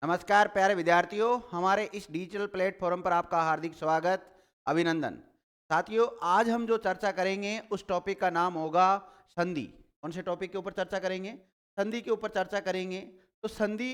नमस्कार प्यारे विद्यार्थियों, हमारे इस डिजिटल प्लेटफॉर्म पर आपका हार्दिक स्वागत, अभिनंदन। साथियों, आज हम जो चर्चा करेंगे उस टॉपिक का नाम होगा संधि। कौन से टॉपिक के ऊपर चर्चा करेंगे? संधि के ऊपर चर्चा करेंगे। तो संधि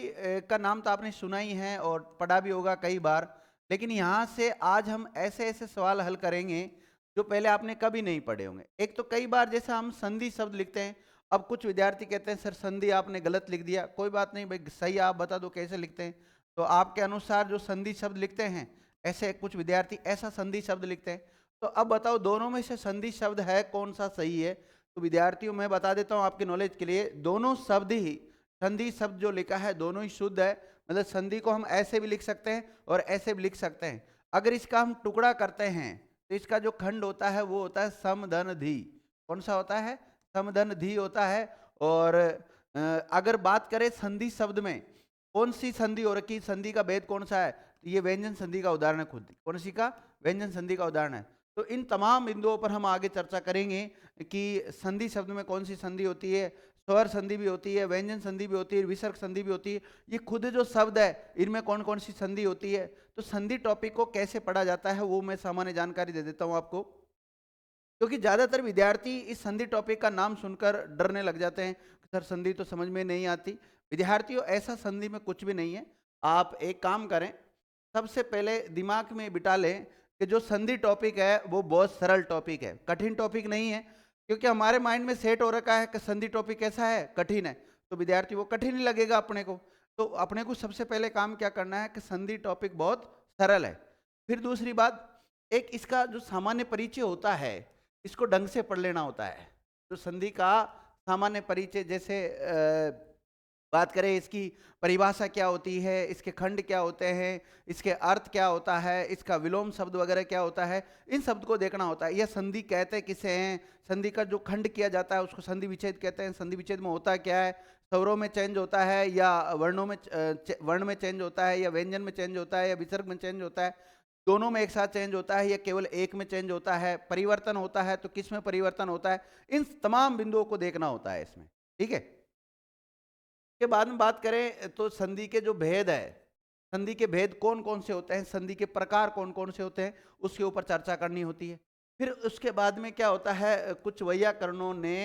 का नाम तो आपने सुना ही है और पढ़ा भी होगा कई बार, लेकिन यहाँ से आज हम ऐसे ऐसे सवाल हल करेंगे जो पहले आपने कभी नहीं पढ़े होंगे। एक तो कई बार जैसा हम संधि शब्द लिखते हैं, अब कुछ विद्यार्थी कहते हैं सर संधि आपने गलत लिख दिया। कोई बात नहीं भाई, सही आप बता दो कैसे लिखते हैं। तो आपके अनुसार जो संधि शब्द लिखते हैं, ऐसे कुछ विद्यार्थी ऐसा संधि शब्द लिखते हैं। तो अब बताओ दोनों में से संधि शब्द है कौन सा सही है? तो विद्यार्थियों मैं बता देता हूँ आपके नॉलेज के लिए, दोनों शब्द ही, संधि शब्द जो लिखा है दोनों ही शुद्ध है। मतलब संधि को हम ऐसे भी लिख सकते हैं और ऐसे भी लिख सकते हैं। अगर इसका हम टुकड़ा करते हैं तो इसका जो खंड होता है वो होता है समधन धी। कौन सा होता है? समधन धी होता है। और अगर बात करें संधि शब्द में कौन सी संधि हो रखी, संधि का भेद कौन सा है, तो ये व्यंजन संधि का उदाहरण है। खुद कौन सी का? व्यंजन संधि का उदाहरण है। तो इन तमाम बिंदुओं पर हम आगे चर्चा करेंगे कि संधि शब्द में कौन सी संधि होती है। स्वर संधि भी होती है, व्यंजन संधि भी होती है, विसर्ग संधि भी होती है। ये खुद जो शब्द है इनमें कौन कौन सी संधि होती है। तो संधि टॉपिक को कैसे पढ़ा जाता है वो मैं सामान्य जानकारी दे देता हूँ आपको, क्योंकि ज्यादातर विद्यार्थी इस संधि टॉपिक का नाम सुनकर डरने लग जाते हैं। सर संधि तो समझ में नहीं आती। विद्यार्थियों, ऐसा संधि में कुछ भी नहीं है। आप एक काम करें, सबसे पहले दिमाग में बिठा लें कि जो संधि टॉपिक है वो बहुत सरल टॉपिक है, कठिन टॉपिक नहीं है। क्योंकि हमारे माइंड में सेट हो रखा है कि संधि टॉपिक कैसा है, कठिन है। तो विद्यार्थी वो कठिन ही लगेगा अपने को। तो अपने को सबसे पहले काम क्या करना है कि संधि टॉपिक बहुत सरल है। फिर दूसरी बात, एक इसका जो सामान्य परिचय होता है इसको ढंग से पढ़ लेना होता है। तो संधि का सामान्य परिचय, जैसे बात करें इसकी परिभाषा क्या होती है, इसके खंड क्या होते हैं, इसके अर्थ क्या होता है, इसका विलोम शब्द वगैरह क्या होता है, इन शब्द को देखना होता है। यह संधि कहते किसे हैं, संधि का जो खंड किया जाता है उसको संधि विच्छेद कहते हैं। संधि विच्छेद में होता क्या है, स्वरों में चेंज होता है या वर्णों में वर्ण में चेंज होता है, या व्यंजन में चेंज होता है, या विसर्ग में चेंज होता है, दोनों में एक साथ चेंज होता है, या केवल एक में चेंज होता है, परिवर्तन होता है तो किस में परिवर्तन होता है, इन तमाम बिंदुओं को देखना होता है इसमें। ठीक है। के बाद में बात करें तो संधि के जो भेद है, संधि के भेद कौन कौन से होते हैं, संधि के प्रकार कौन कौन से होते हैं, उसके ऊपर चर्चा करनी होती है। फिर उसके बाद में क्या होता है, कुछ वैयाकरणों ने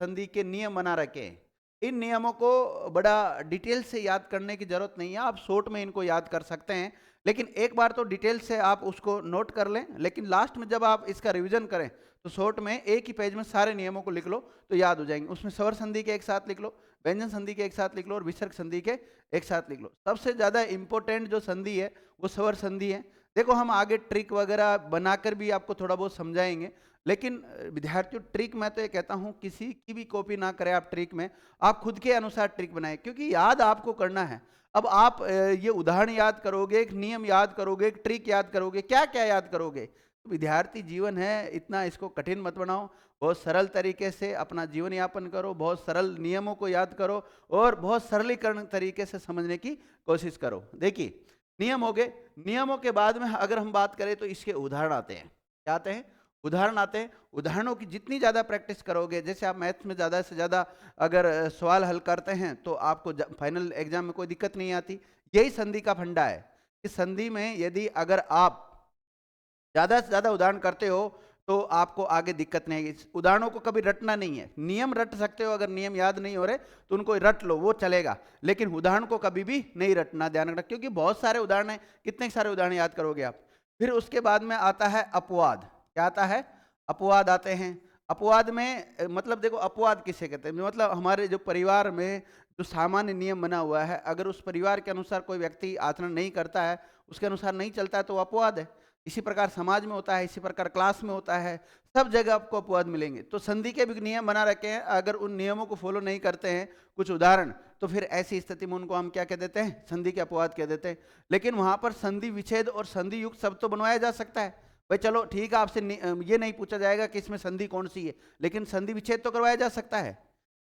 संधि के नियम बना रखे हैं। इन नियमों को बड़ा डिटेल से याद करने की जरूरत नहीं है, आप शॉर्ट में इनको याद कर सकते हैं। लेकिन एक बार तो डिटेल से आप उसको नोट कर लें, लेकिन लास्ट में जब आप इसका रिवीजन करें तो शॉर्ट में एक ही पेज में सारे नियमों को लिख लो तो याद हो जाएंगे। उसमें स्वर संधि के एक साथ लिख लो, व्यंजन संधि के एक साथ लिख लो और विसर्ग संधि के एक साथ लिख लो। सबसे ज्यादा इंपॉर्टेंट जो संधि है वो स्वर संधि है। देखो हम आगे ट्रिक वगैरह बनाकर भी आपको थोड़ा बहुत समझाएंगे, लेकिन विद्यार्थियों ट्रिक मैं तो ये कहता हूं किसी की भी कॉपी ना करें आप ट्रिक में, आप खुद के अनुसार ट्रिक बनाएं, क्योंकि याद आपको करना है। अब आप ये उदाहरण याद करोगे, एक नियम याद करोगे, एक ट्रिक याद करोगे, क्या क्या याद करोगे? विद्यार्थी जीवन है, इतना इसको कठिन मत बनाओ। बहुत सरल तरीके से अपना जीवन यापन करो, बहुत सरल नियमों को याद करो और बहुत सरलीकरण तरीके से समझने की कोशिश करो। देखिए नियम हो गए, नियमों के बाद में अगर हम बात करें तो इसके उदाहरण आते हैं। क्या आते हैं? उदाहरण आते हैं। उदाहरणों की जितनी ज़्यादा प्रैक्टिस करोगे, जैसे आप मैथ्स में ज़्यादा से ज़्यादा अगर सवाल हल करते हैं तो आपको फाइनल एग्जाम में कोई दिक्कत नहीं आती। यही संधि का फंडा है कि संधि में यदि अगर आप ज्यादा से ज्यादा उदाहरण करते हो तो आपको आगे दिक्कत नहीं आएगी। उदाहरणों को कभी रटना नहीं है, नियम रट सकते हो, अगर नियम याद नहीं हो रहे तो उनको रट लो, वो चलेगा, लेकिन उदाहरण को कभी भी नहीं रटना, ध्यान रखना, क्योंकि बहुत सारे उदाहरण हैं। कितने सारे उदाहरण याद करोगे आप? फिर उसके बाद में आता है अपवाद। क्या आता है? अपवाद आते हैं। अपवाद में मतलब देखो अपवाद किसे कहते हैं, मतलब हमारे जो परिवार में जो सामान्य नियम बना हुआ है, अगर उस परिवार के अनुसार कोई व्यक्ति आचरण नहीं करता है, उसके अनुसार नहीं चलता है तो अपवाद है। इसी प्रकार समाज में होता है, इसी प्रकार क्लास में होता है, सब जगह आपको अपवाद मिलेंगे। तो संधि के भी नियम बना रखे हैं, अगर उन नियमों को फॉलो नहीं करते हैं कुछ उदाहरण, तो फिर ऐसी स्थिति में उनको हम क्या कह देते हैं? संधि के अपवाद कह देते हैं। लेकिन वहां पर संधि विच्छेद और संधि युक्त शब्द तो बनवाया जा सकता है। भाई चलो ठीक है, आपसे ये नहीं पूछा जाएगा कि इसमें संधि कौन सी है, लेकिन संधि विच्छेद तो करवाया जा सकता है।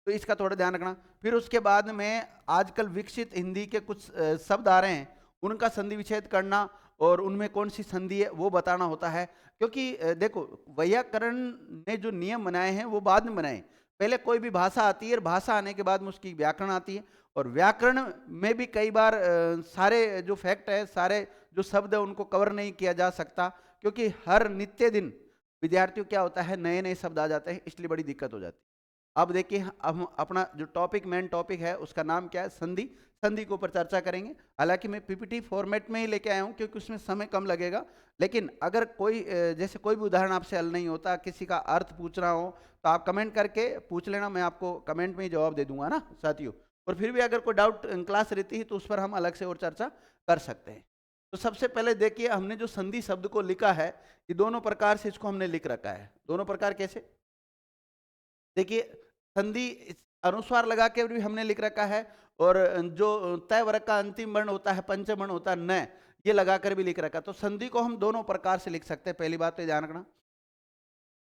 तो इसका थोड़ा ध्यान रखना। फिर उसके बाद में आजकल विकसित हिंदी के कुछ शब्द आ रहे हैं, उनका संधि विच्छेद करना और उनमें कौन सी संधि है वो बताना होता है। क्योंकि देखो वैयाकरण ने जो नियम बनाए हैं वो बाद में बनाए, पहले कोई भी भाषा आती है, भाषा आने के बाद में उसकी व्याकरण आती है, और व्याकरण में भी कई बार सारे जो फैक्ट है, सारे जो शब्द है उनको कवर नहीं किया जा सकता, क्योंकि हर नित्य दिन विद्यार्थियों क्या होता है, नए नए शब्द आ जाते हैं, इसलिए बड़ी दिक्कत हो जाती है। अब देखिए, हम अपना जो टॉपिक, मेन टॉपिक है, उसका नाम क्या है, संधि। संधि के ऊपर चर्चा करेंगे। हालांकि मैं पीपीटी फॉर्मेट में ही लेके आया हूँ, क्योंकि उसमें समय कम लगेगा, लेकिन अगर कोई जैसे कोई भी उदाहरण आपसे हल नहीं होता, किसी का अर्थ पूछना हो, तो आप कमेंट करके पूछ लेना, मैं आपको कमेंट में ही जवाब दे दूंगा ना साथियों। और फिर भी अगर कोई डाउट क्लास रहती है तो उस पर हम अलग से और चर्चा कर सकते हैं। तो सबसे पहले देखिए, हमने जो संधि शब्द को लिखा है, ये दोनों प्रकार से इसको हमने लिख रखा है। दोनों प्रकार कैसे? देखिए, संधि अनुस्वार लगा के भी हमने लिख रखा है, और जो तय वर्ग का अंतिम वर्ण होता है, पंचम वर्ण होता है न, ये लगाकर भी लिख रखा है। तो संधि को हम दोनों प्रकार से लिख सकते हैं, पहली बात तो ध्यान रखना।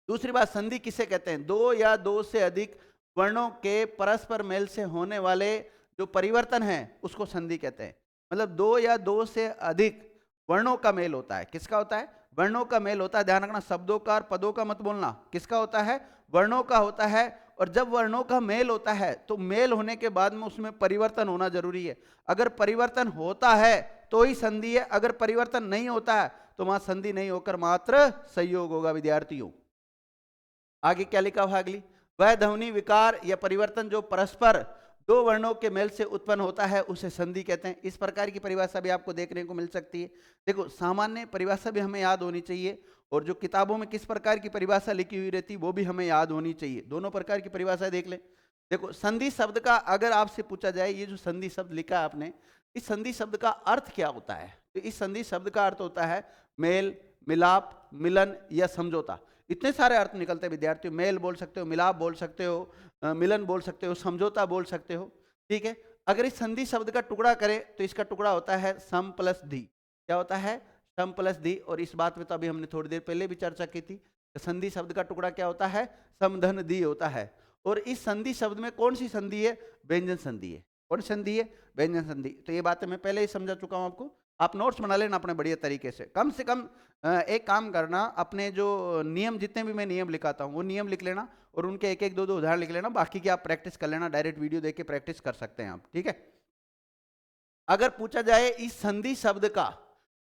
दूसरी बात, संधि किसे कहते हैं? दो या दो से अधिक वर्णों के परस्पर मेल से होने वाले जो परिवर्तन है उसको संधि कहते हैं। मतलब दो या दो से अधिक वर्णों का मेल होता है। किसका होता है? वर्णों का मेल होता है। ध्यान रखना, शब्दों का और पदों का मत बोलना। किसका होता है? वर्णों का होता है। और जब वर्णों का मेल होता है तो मेल होने के बाद में उसमें परिवर्तन होना जरूरी है। अगर परिवर्तन होता है तो ही संधि है, अगर परिवर्तन नहीं होता है तो वहां संधि नहीं होकर मात्र संयोग होगा विद्यार्थियों। आगे क्या लिखा हुआ अगली? वह ध्वनि विकार या परिवर्तन जो परस्पर दो वर्णों के मेल से उत्पन्न होता है उसे संधि कहते हैं। इस प्रकार की परिभाषा भी आपको देखने को मिल सकती है। देखो, सामान्य परिभाषा भी हमें याद होनी चाहिए, और जो किताबों में किस प्रकार की परिभाषा लिखी हुई रहती है वो भी हमें याद होनी चाहिए। दोनों प्रकार की परिभाषा देख ले। देखो, संधि शब्द का अगर आपसे पूछा जाए, ये जो संधि शब्द लिखा है आपने, इस संधि शब्द का अर्थ क्या होता है? तो इस संधि शब्द का अर्थ होता है मेल, मिलाप, मिलन या समझौता। इतने सारे अर्थ निकलते हैं विद्यार्थियों। मेल बोल सकते हो, मिलाप बोल सकते हो, मिलन बोल सकते हो, समझौता बोल सकते हो। ठीक है। अगर इस संधि शब्द का टुकड़ा करें तो इसका टुकड़ा होता है सम प्लस धी। क्या होता है? सम प्लस धी। और इस बात में तो अभी हमने थोड़ी देर पहले भी चर्चा की थी। संधि शब्द का टुकड़ा क्या होता है? समधन धी होता है। और इस संधि शब्द में कौन सी संधि है? व्यंजन संधि है। कौन संधि है? व्यंजन संधि। तो ये बातें मैं पहले ही समझा चुका हूं आपको। आप नोट्स बना लेना अपने बढ़िया तरीके से कम एक काम करना, अपने जो नियम, जितने भी मैं नियम लिखाता हूँ वो नियम लिख लेना, और उनके एक एक दो दो उदाहरण लिख लेना। बाकी की आप प्रैक्टिस कर लेना, डायरेक्ट वीडियो देख के प्रैक्टिस कर सकते हैं आप। ठीक है। अगर पूछा जाए इस संधि शब्द का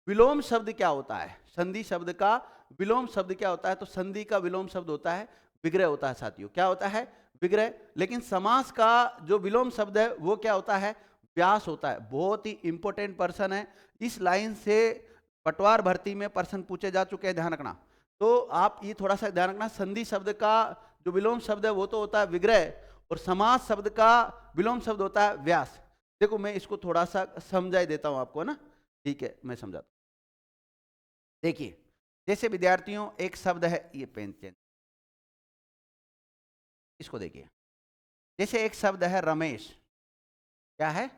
विलोम शब्द क्या होता है, संधि शब्द का विलोम शब्द क्या होता है, तो संधि का विलोम शब्द होता है विग्रह होता है साथियों। क्या होता है? विग्रह। लेकिन समास का जो विलोम शब्द है वो क्या होता है? व्यास होता है। बहुत ही इंपॉर्टेंट पर्सन है। इस लाइन से पटवार भर्ती में पर्सन पूछे जा चुके हैं, ध्यान रखना। तो आप ये थोड़ा सा ध्यान रखना, संधि शब्द का जो विलोम शब्द है वो तो होता है विग्रह, और समास शब्द का विलोम शब्द होता है व्यास। देखो, मैं इसको थोड़ा सा समझा देता हूं आपको ना। ठीक है, मैं समझाता हूं। देखिए, जैसे विद्यार्थियों एक शब्द है, ये पेन चेंज, इसको देखिए। जैसे एक शब्द है रमेश। क्या है?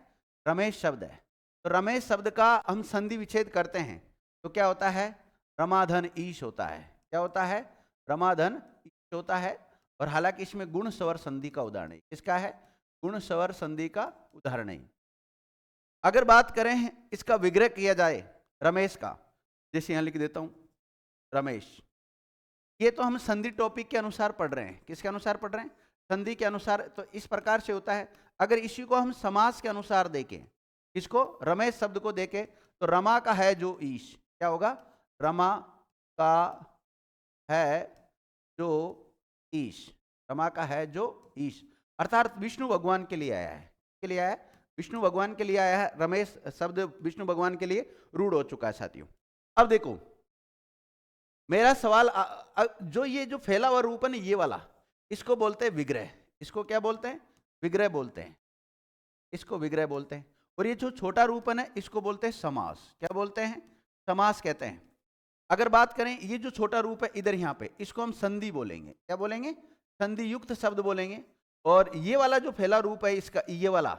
रमेश शब्द है। तो रमेश शब्द का हम संधि विच्छेद करते हैं तो क्या होता है? रमाधन ईश होता है। क्या होता है? रमाधन ईश होता है। और हालांकि इसमें गुण स्वर संधि का उदाहरण है। किसका है? गुण स्वर संधि का उदाहरण है। अगर बात करें इसका विग्रह किया जाए रमेश का, जैसे यहां लिख देता हूं रमेश, ये तो हम संधि टॉपिक के अनुसार पढ़ रहे हैं। किसके अनुसार पढ़ रहे हैं? संधि के अनुसार। तो इस प्रकार से होता है। अगर इसी को हम समास के अनुसार देखें, इसको रमेश शब्द को देखें, तो रमा का है जो ईश, क्या होगा? रमा का है जो ईश, रमा का है जो ईश, अर्थात विष्णु भगवान के लिए आया है। के लिए आया है? विष्णु भगवान के लिए आया है। रमेश शब्द विष्णु भगवान के लिए रूढ़ हो चुका है साथियों। अब देखो, मेरा सवाल, जो ये जो फैला हुआ रूप है ना, ये वाला, इसको बोलते हैं विग्रह। इसको क्या बोलते हैं? विग्रह बोलते हैं। इसको विग्रह बोलते हैं। और ये जो छोटा रूप है ना, इसको बोलते हैं समास। क्या बोलते हैं? समास कहते हैं। अगर बात करें ये जो छोटा रूप है इधर यहाँ पे, इसको हम संधि बोलेंगे। क्या बोलेंगे? संधि युक्त शब्द बोलेंगे। और ये वाला जो फैला रूप है इसका, ये वाला,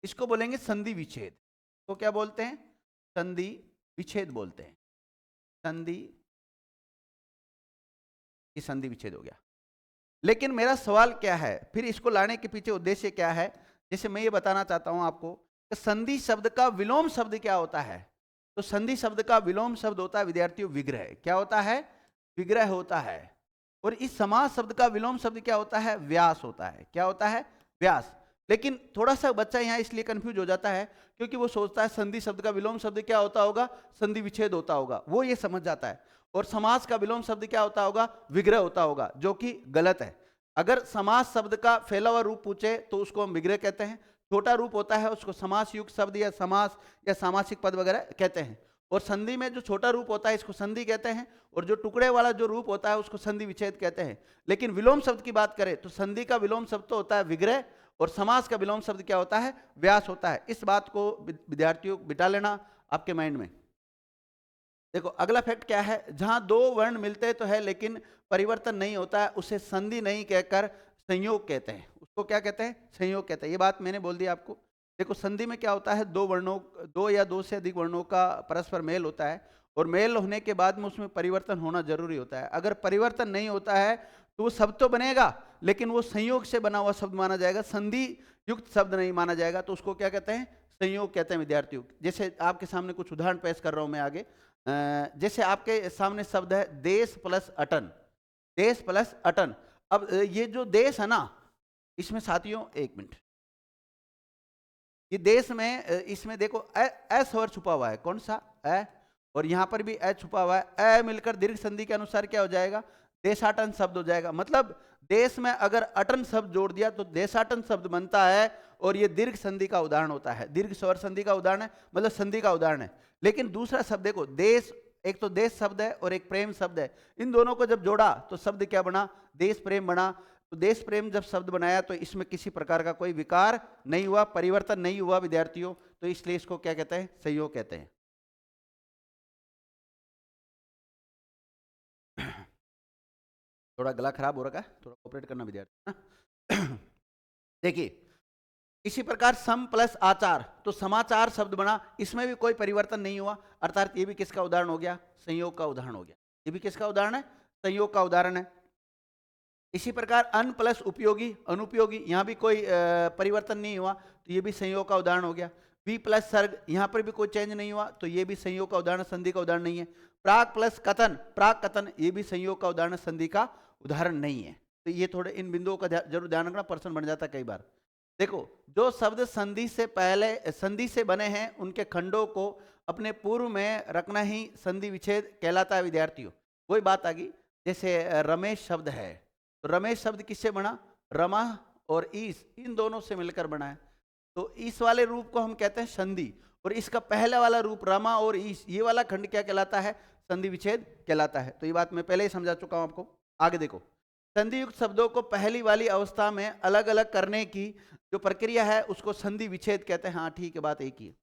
इसको बोलेंगे संधि विच्छेद। तो क्या बोलते हैं? संधि विच्छेद बोलते हैं। संधि, संधि विच्छेद हो गया। लेकिन मेरा सवाल क्या है, फिर इसको लाने के पीछे उद्देश्य क्या है? जैसे मैं ये बताना चाहता हूं आपको कि संधि शब्द का विलोम शब्द क्या होता है। तो संधि शब्द का विलोम शब्द होता है विद्यार्थियों विग्रह। क्या होता है? विग्रह होता है। और इस समास शब्द का विलोम शब्द क्या होता है? व्यास होता है। क्या होता है? व्यास। लेकिन थोड़ा सा बच्चा यहाँ इसलिए कंफ्यूज हो जाता है क्योंकि वो सोचता है संधि शब्द का विलोम शब्द क्या होता होगा? संधि विच्छेद होता होगा, वो ये समझ जाता है। और समास का विलोम शब्द क्या होता होगा? विग्रह होता होगा, जो कि गलत है। अगर समास शब्द का फैला हुआ रूप पूछे तो उसको हम विग्रह कहते हैं। छोटा रूप होता है उसको समास युक्त शब्द या समास या सामासिक पद वगैरह कहते हैं। और संधि में जो छोटा रूप होता है इसको संधि कहते हैं, और जो टुकड़े वाला जो रूप होता है उसको संधि विच्छेद कहते हैं। लेकिन विलोम शब्द की बात करें तो संधि का विलोम शब्द तो होता है विग्रह, और समास का विलोम शब्द क्या होता है? व्यास होता है। इस बात को विद्यार्थियों बिठा लेना आपके माइंड में। देखो अगला फैक्ट क्या है, जहां दो वर्ण मिलते तो है लेकिन परिवर्तन नहीं होता है उसे संधि नहीं कहकर संयोग कहते हैं। उसको क्या कहते हैं? संयोग कहते हैं। ये बात मैंने बोल दी आपको। देखो संधि में क्या होता है, दो या दो से अधिक वर्णों का परस्पर मेल होता है, और मेल होने के बाद में उसमें परिवर्तन होना जरूरी होता है। अगर परिवर्तन नहीं होता है तो वो शब्द तो बनेगा लेकिन वो संयोग से बना हुआ शब्द माना जाएगा, संधि युक्त शब्द नहीं माना जाएगा। तो उसको क्या कहते हैं? संयोग कहते हैं विद्यार्थियों। जैसे आपके सामने कुछ उदाहरण पेश कर रहा हूं मैं आगे। जैसे आपके सामने शब्द है देश प्लस अटन। देश प्लस अटन। अब ये जो देश है ना, इसमें साथियों एक मिनट, ये देश में इसमें देखो ए स्वर छुपा हुआ है। कौन सा? ए। और यहां पर भी ए छुपा हुआ है। ए मिलकर दीर्घ संधि के अनुसार क्या हो जाएगा? देशाटन शब्द हो जाएगा। मतलब देश में अगर अटन शब्द जोड़ दिया तो देशाटन शब्द बनता है, और ये दीर्घ संधि का उदाहरण होता है। दीर्घ स्वर संधि का उदाहरण है, मतलब संधि का उदाहरण है। लेकिन दूसरा शब्द देखो, देश, एक तो देश शब्द है और एक प्रेम शब्द है। इन दोनों को जब जोड़ा तो शब्द क्या बना? देश प्रेम बना। तो देश प्रेम जब शब्द बनाया तो इसमें किसी प्रकार का कोई विकार नहीं हुआ, परिवर्तन नहीं हुआ विद्यार्थियों। तो इसलिए इसको क्या कहते हैं? संयोग कहते हैं। थोड़ा गला खराब हो रखा है, थोड़ा कोऑपरेट करना विद्यार्थी। देखिए इसी प्रकार सम प्लस आचार, तो समाचार शब्द बना, इसमें भी कोई परिवर्तन नहीं हुआ, अर्थात ये भी किसका उदाहरण हो गया? संयोग का उदाहरण हो गया। ये भी किसका उदाहरण है? संयोग का उदाहरण है। इसी प्रकार अन प्लस उपयोगी, अनुपयोगी, यहां भी कोई परिवर्तन नहीं हुआ, तो ये भी संयोग का उदाहरण हो गया। वी प्लस सर्ग, यहां पर भी कोई चेंज नहीं हुआ, तो ये भी संयोग का उदाहरण, संधि का उदाहरण नहीं है। प्राक प्लस कथन, प्राक कथन, ये भी संयोग का उदाहरण, संधि का उदाहरण नहीं है। तो ये थोड़े इन बिंदुओं का जरूर ध्यान रखना, प्रश्न बन जाता है कई बार। देखो जो शब्द संधि से पहले, संधि से बने हैं, उनके खंडों को अपने पूर्व में रखना ही संधि विच्छेद कहलाता है विद्यार्थियों। वही बात आ गई, जैसे रमेश शब्द है, तो रमेश शब्द किससे बना? रमा और ईस, इन दोनों से मिलकर बना है। तो इस वाले रूप को हम कहते हैं संधि, और इसका पहला वाला रूप रमा और ईस, ये वाला खंड क्या कहलाता है? संधि विच्छेद कहलाता है। तो ये बात मैं पहले ही समझा चुका हूं आपको। आगे देखो, संधि युक्त शब्दों को पहली वाली अवस्था में अलग अलग करने की जो प्रक्रिया है उसको संधि विच्छेद कहते हैं। हाँ ठीक है, बात एक ही है।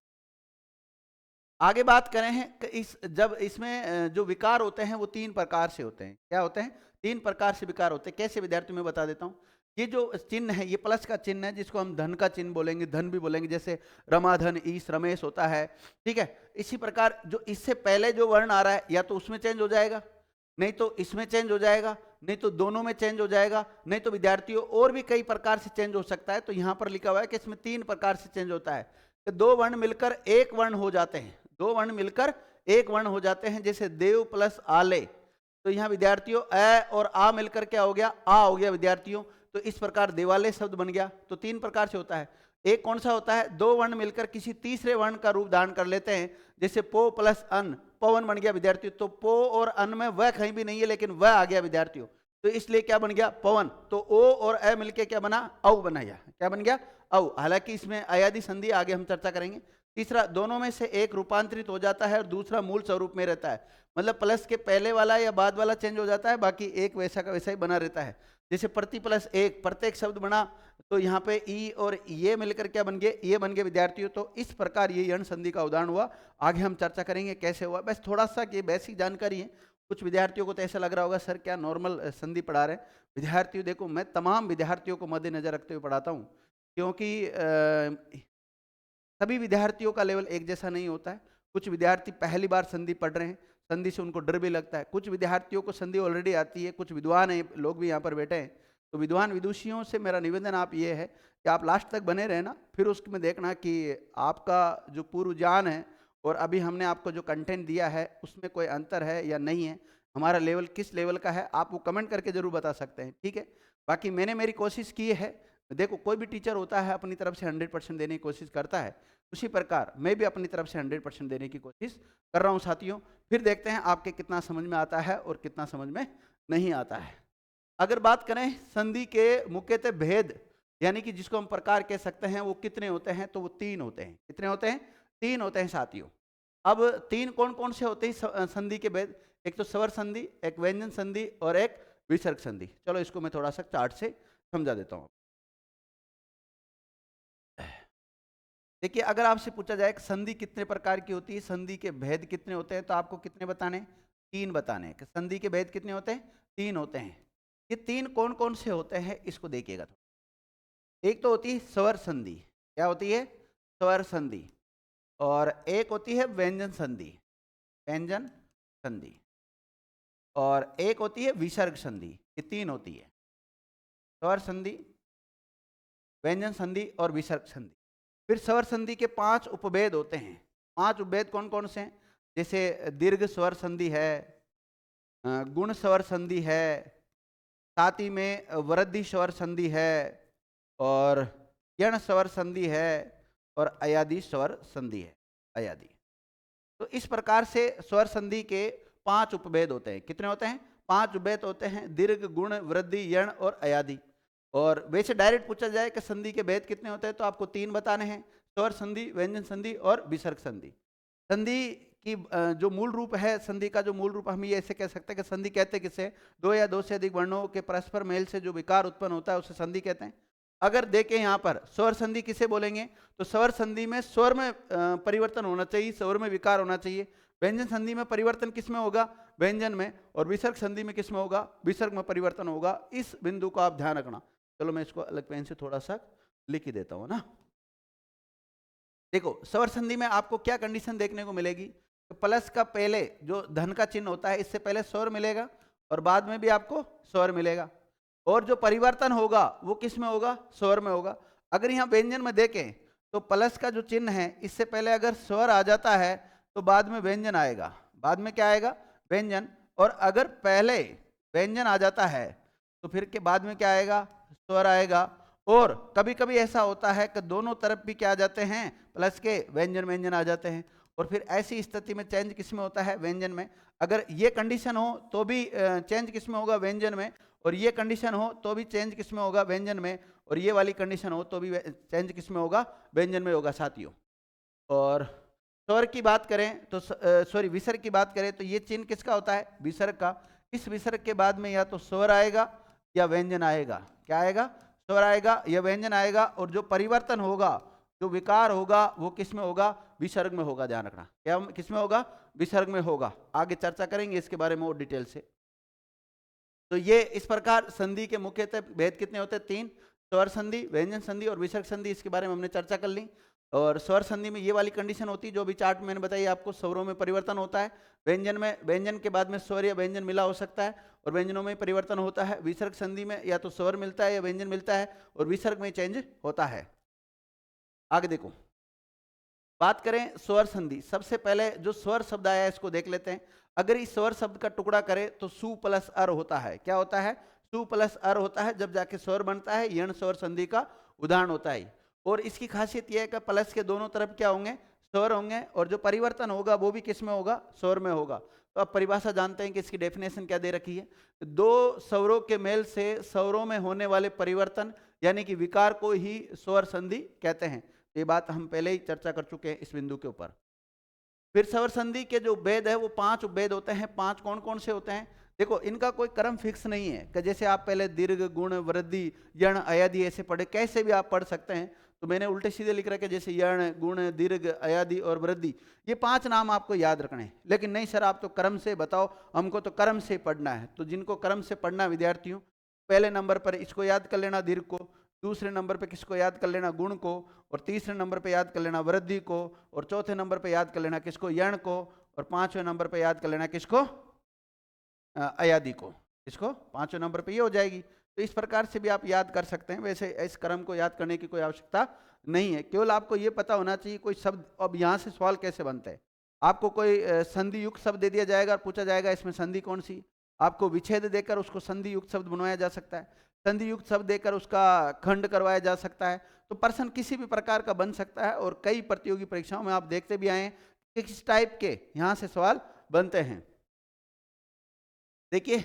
आगे बात करें हैं जब इसमें जो विकार होते हैं वो तीन प्रकार से होते हैं। क्या होते हैं? तीन प्रकार से विकार होते हैं। कैसे विद्यार्थियों में बता देता हूं। ये जो चिन्ह है, ये प्लस का चिन्ह है, जिसको हम धन का चिन्ह बोलेंगे, धन भी बोलेंगे, जैसे रमाधन, ईश, रमेश होता है, ठीक है। इसी प्रकार जो इससे पहले जो वर्ण आ रहा है, या तो उसमें चेंज हो जाएगा, नहीं तो इसमें चेंज हो जाएगा, नहीं तो दोनों में चेंज हो जाएगा, नहीं तो विद्यार्थियों और भी कई प्रकार से चेंज हो सकता है। तो यहां पर लिखा हुआ है कि इसमें तीन प्रकार से चेंज होता है। तो दो वर्ण मिलकर एक वर्ण हो जाते हैं, दो वर्ण मिलकर एक वर्ण हो जाते हैं। जैसे देव प्लस आले, तो यहाँ विद्यार्थियों अ और आ मिलकर क्या हो गया? आ हो गया विद्यार्थियों। तो इस प्रकार देवालय शब्द बन गया। तो तीन प्रकार से होता है। एक कौन सा होता है? दो वर्ण मिलकर किसी तीसरे वर्ण का रूप धारण कर लेते हैं, जैसे पो प्लस अन, पवन बन गया विद्यार्थियों। तो पो और अन में वह कहीं भी नहीं है, लेकिन वह आ गया विद्यार्थियों, तो इसलिए क्या बन गया? पवन। तो ओ और अ मिलके क्या बना? औ बनाया। क्या बन गया? औ। हालांकि इसमें अयादि संधि आगे हम चर्चा करेंगे। तीसरा, दोनों में से एक रूपांतरित हो जाता है और दूसरा मूल स्वरूप में रहता है। मतलब प्लस के पहले वाला या बाद वाला चेंज हो जाता है, बाकी एक वैसा का वैसा ही बना रहता है। जैसे प्रति प्लस एक, प्रत्येक शब्द बना, तो यहाँ पे ई और ये मिलकर क्या बन गए? ये बन गए विद्यार्थियों। तो इस प्रकार ये यण संधि का उदाहरण हुआ। आगे हम चर्चा करेंगे कैसे हुआ। बस थोड़ा सा ये बेसिक जानकारी है। कुछ विद्यार्थियों को तो ऐसा लग रहा होगा सर क्या नॉर्मल संधि पढ़ा रहे हैं। विद्यार्थियों देखो, मैं तमाम विद्यार्थियों को मद्देनजर रखते हुए पढ़ाता हूँ, क्योंकि सभी विद्यार्थियों का लेवल एक जैसा नहीं होता है। कुछ विद्यार्थी पहली बार संधि पढ़ रहे हैं, संधि से उनको डर भी लगता है। कुछ विद्यार्थियों को संधि ऑलरेडी आती है, कुछ विद्वान है लोग भी यहाँ पर बैठे हैं। तो विद्वान विदुषियों से मेरा निवेदन आप ये है कि आप लास्ट तक बने रहना, फिर उसमें देखना कि आपका जो पूर्व ज्ञान है और अभी हमने आपको जो कंटेंट दिया है उसमें कोई अंतर है या नहीं है। हमारा लेवल किस लेवल का है आप वो कमेंट करके जरूर बता सकते हैं, ठीक है। बाकी मैंने मेरी कोशिश की है, देखो कोई भी टीचर होता है अपनी तरफ से 100% देने की कोशिश करता है, उसी प्रकार मैं भी अपनी तरफ से 100% देने की कोशिश कर रहा हूँ साथियों। फिर देखते हैं आपके कितना समझ में आता है और कितना समझ में नहीं आता है। अगर बात करें संधि के मुख्यतः भेद यानी कि जिसको हम प्रकार कह सकते हैं वो कितने होते हैं, तो वो 3 होते हैं। कितने होते हैं? 3 होते हैं साथियों। अब 3 कौन कौन से होते हैं संधि के भेद? एक तो स्वर संधि, एक व्यंजन संधि और एक विसर्ग संधि। चलो इसको मैं थोड़ा सा चार्ट से समझा देता हूं। देखिए अगर आपसे पूछा जाए कि संधि कितने प्रकार की होती है, संधि के भेद कितने होते हैं, तो आपको कितने बताने? 3 बताने हैं। कि संधि के भेद कितने होते हैं? 3 होते हैं। ये 3 कौन कौन से होते हैं इसको देखिएगा। एक तो होती है स्वर संधि। क्या होती है? स्वर संधि। और एक होती है व्यंजन संधि, व्यंजन संधि। और एक होती है विसर्ग संधि। ये 3 होती है, स्वर संधि, व्यंजन संधि और विसर्ग संधि। फिर स्वर संधि के 5 उपभेद होते हैं। 5 उपभेद कौन कौन से हैं? जैसे दीर्घ स्वर संधि है, गुण स्वर संधि है, साथ ही में वृद्धि स्वर संधि है, और यण स्वर संधि है, और अयादी स्वर संधि है, अयादी। तो इस प्रकार से स्वर संधि के 5 उपभेद होते हैं। कितने होते हैं? 5 उपभेद होते हैं, दीर्घ, गुण, वृद्धि, यण और अयादी। और वैसे डायरेक्ट पूछा जाए कि संधि के भेद कितने होते हैं, तो आपको 3 बताने हैं, स्वर संधि, व्यंजन संधि और विसर्ग संधि। संधि की जो मूल रूप है, संधि का जो मूल रूप हम ये ऐसे कह सकते हैं कि संधि कहते किसे? 2 या 2 से अधिक वर्णों के परस्पर मेल से जो विकार उत्पन्न होता है उसे संधि कहते हैं। अगर देखें यहाँ पर स्वर संधि किसे बोलेंगे, तो स्वर संधि में स्वर में परिवर्तन होना चाहिए, स्वर में विकार होना चाहिए। व्यंजन संधि में परिवर्तन किस में होगा? व्यंजन में। और विसर्ग संधि में किस में होगा? विसर्ग में परिवर्तन होगा। इस बिंदु को आप ध्यान रखना। चलो मैं इसको अलग पेन से थोड़ा सा लिख ही देता हूं ना। देखो स्वर संधि में आपको क्या कंडीशन देखने को मिलेगी? तो प्लस का पहले जो धन का चिन्ह होता है इससे पहले स्वर मिलेगा और बाद में भी आपको स्वर मिलेगा। और जो परिवर्तन होगा वो किस में होगा? स्वर में होगा। अगर यहाँ व्यंजन में देखें तो प्लस का जो चिन्ह है इससे पहले अगर स्वर आ जाता है तो बाद में व्यंजन आएगा। बाद में क्या आएगा? व्यंजन। और अगर पहले व्यंजन आ जाता है तो फिर के बाद में क्या आएगा? स्वर आएगा। और कभी कभी ऐसा होता है कि दोनों तरफ भी क्या आ जाते हैं? प्लस के व्यंजन व्यंजन आ जाते हैं। और फिर ऐसी स्थिति में चेंज किस में होता है? व्यंजन में। अगर ये कंडीशन हो तो भी चेंज किस में होगा? व्यंजन में। और ये कंडीशन हो तो भी चेंज किस में होगा? व्यंजन में। और ये वाली कंडीशन हो तो भी चेंज किस में होगा? व्यंजन में होगा साथियों। और स्वर की बात करें तो सॉरी विसर्ग की बात करें तो ये चिन्ह किसका होता है? विसर्ग का। इस विसर्ग के बाद में या तो स्वर आएगा या व्यंजन आएगा। क्या आएगा? स्वर आएगा या व्यंजन आएगा। और जो परिवर्तन होगा, जो विकार होगा वो किस में होगा? विसर्ग में होगा। ध्यान रखना। क्या किस में होगा? विसर्ग में होगा। आगे चर्चा करेंगे इसके बारे में और डिटेल से। तो ये इस प्रकार संधि के मुख्यतः भेद कितने होते हैं? 3। स्वर संधि, व्यंजन संधि और विसर्ग संधि। इसके बारे में हमने चर्चा कर ली। और स्वर संधि में ये वाली कंडीशन होती है जो भी चार्ट मैंने बताई आपको, स्वरों में परिवर्तन होता है। व्यंजन में व्यंजन के बाद में स्वर या व्यंजन मिला हो सकता है और व्यंजनों में परिवर्तन होता है। विसर्ग संधि में या तो स्वर मिलता है या व्यंजन मिलता है और विसर्ग में चेंज होता है। आगे देखो, बात करें स्वर संधि। सबसे पहले जो स्वर शब्द आया है इसको देख लेते हैं। अगर इस स्वर शब्द का टुकड़ा करें तो सु प्लस अर होता है। क्या होता है? सु प्लस अर होता है। जब जाके स्वर बनता है, यण स्वर संधि का उदाहरण होता है। और इसकी खासियत यह है कि प्लस के दोनों तरफ क्या होंगे? स्वर होंगे। और जो परिवर्तन होगा वो भी किस में होगा? स्वर में होगा। तो आप परिभाषा जानते हैं कि इसकी डेफिनेशन क्या दे रखी है? दो स्वरों के मेल से स्वरों में होने वाले परिवर्तन यानी कि विकार को ही स्वर संधि कहते हैं। ये बात हम पहले ही चर्चा कर चुके हैं इस बिंदु के ऊपर। फिर स्वर संधि के जो उपभेद है वो 5 उपभेद होते हैं। 5 कौन कौन से होते हैं? देखो इनका कोई क्रम फिक्स नहीं है कि जैसे आप पहले दीर्घ, गुण, वृद्धि, यण, अयादि ऐसे पढ़े, कैसे भी आप पढ़ सकते हैं। तो मैंने उल्टे सीधे लिख रखे, जैसे यण, गुण, दीर्घ, अयादि और वृद्धि, ये 5 नाम आपको याद रखने हैं। लेकिन नहीं सर आप तो क्रम से बताओ, हमको तो क्रम से पढ़ना है। तो जिनको क्रम से पढ़ना विद्यार्थियों, पहले नंबर पर इसको याद कर लेना दीर्घ को, दूसरे नंबर पे किसको याद कर लेना? गुण को, और तीसरे नंबर पे याद कर लेना वृद्धि को, और चौथे नंबर पे याद कर लेना किसको? यण को, और 5वें नंबर पे याद कर लेना किसको? अयादि को। इसको 5वें नंबर पे ये हो जाएगी। तो इस प्रकार से भी आप याद कर सकते हैं। वैसे इस क्रम को याद करने की कोई आवश्यकता नहीं है, केवल आपको ये पता होना चाहिए कोई शब्द। अब यहाँ से सवाल कैसे बनता है? आपको कोई संधि युक्त शब्द दे दिया जाएगा और पूछा जाएगा इसमें संधि कौन सी? आपको विच्छेद देकर उसको संधि युक्त शब्द बनवाया जा सकता है, संधि युक्त शब्द देकर उसका खंड करवाया जा सकता है। तो पर्सन किसी भी प्रकार का बन सकता है और कई प्रतियोगी परीक्षाओं में आप देखते भी आए हैं कि किस टाइप के यहाँ से सवाल बनते हैं। देखिए,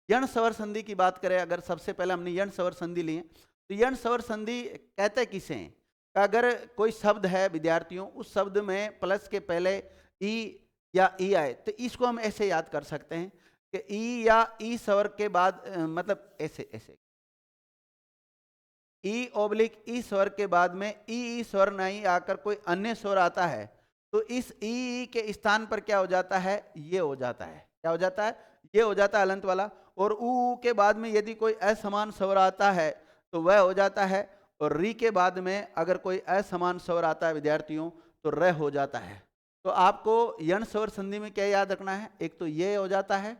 यण स्वर संधि की बात करें, अगर सबसे पहले हमने यण स्वर संधि ली है, तो यण स्वर संधि कहते किसे हैं? अगर कोई शब्द है विद्यार्थियों, उस शब्द में प्लस के पहले ई या ई आए तो इसको हम ऐसे याद कर सकते हैं कि ई या ई स्वर के बाद मतलब ऐसे ऐसे ई ओब्लिक ई स्वर के बाद में ई स्वर नहीं आकर कोई अन्य स्वर आता है तो इस ई के स्थान पर क्या हो जाता है? ये हो जाता है। क्या हो जाता है? ये हो जाता है अलंत वाला। और ऊ के बाद में यदि कोई असमान स्वर आता है तो वह हो जाता है। और री के बाद में अगर कोई असमान स्वर आता है विद्यार्थियों तो र हो जाता है। तो आपको यण स्वर संधि में क्या याद रखना है? एक तो ये हो जाता है,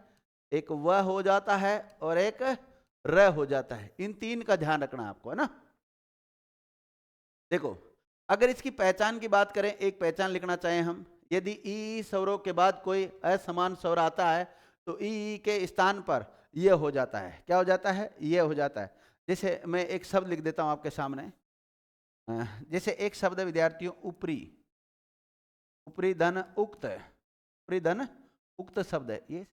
एक वह हो जाता है और एक र हो जाता है। इन तीन का ध्यान रखना आपको, है ना। देखो, अगर इसकी पहचान की बात करें, एक पहचान लिखना चाहें हम, यदि ई स्वरों के बाद कोई असमान स्वर आता है तो ई के स्थान पर यह हो जाता है। क्या हो जाता है? यह हो जाता है। जैसे मैं एक शब्द लिख देता हूं आपके सामने, जैसे एक शब्द है विद्यार्थियों ऊपरी, ऊपरी धन उक्त, ऊपरी धन उक्त शब्द है ये,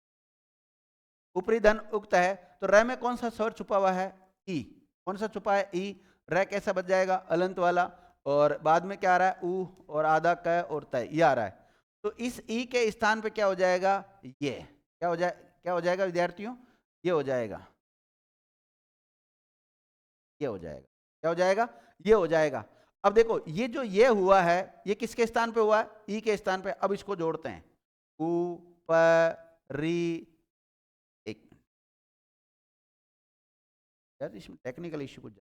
ऊपरी धन उक्त है। तो र में कौन सा स्वर छुपा हुआ है? ई। कौन सा छुपा है? ई। र कैसा बच जाएगा? अलंत वाला। और बाद में क्या आ रहा है? ऊ और आधा क और तय, ये आ रहा है। तो इस ई के स्थान पे क्या हो जाएगा? ये। क्या हो जाए? क्या हो जाएगा विद्यार्थियों? ये हो जाएगा, ये हो जाएगा। क्या हो जाएगा? ये हो जाएगा। अब देखो, ये जो ये हुआ है ये किसके स्थान पे हुआ है? ई के स्थान पे। अब इसको जोड़ते हैं, ऊ प री। एक यार इसमें टेक्निकल इश्यू कुछ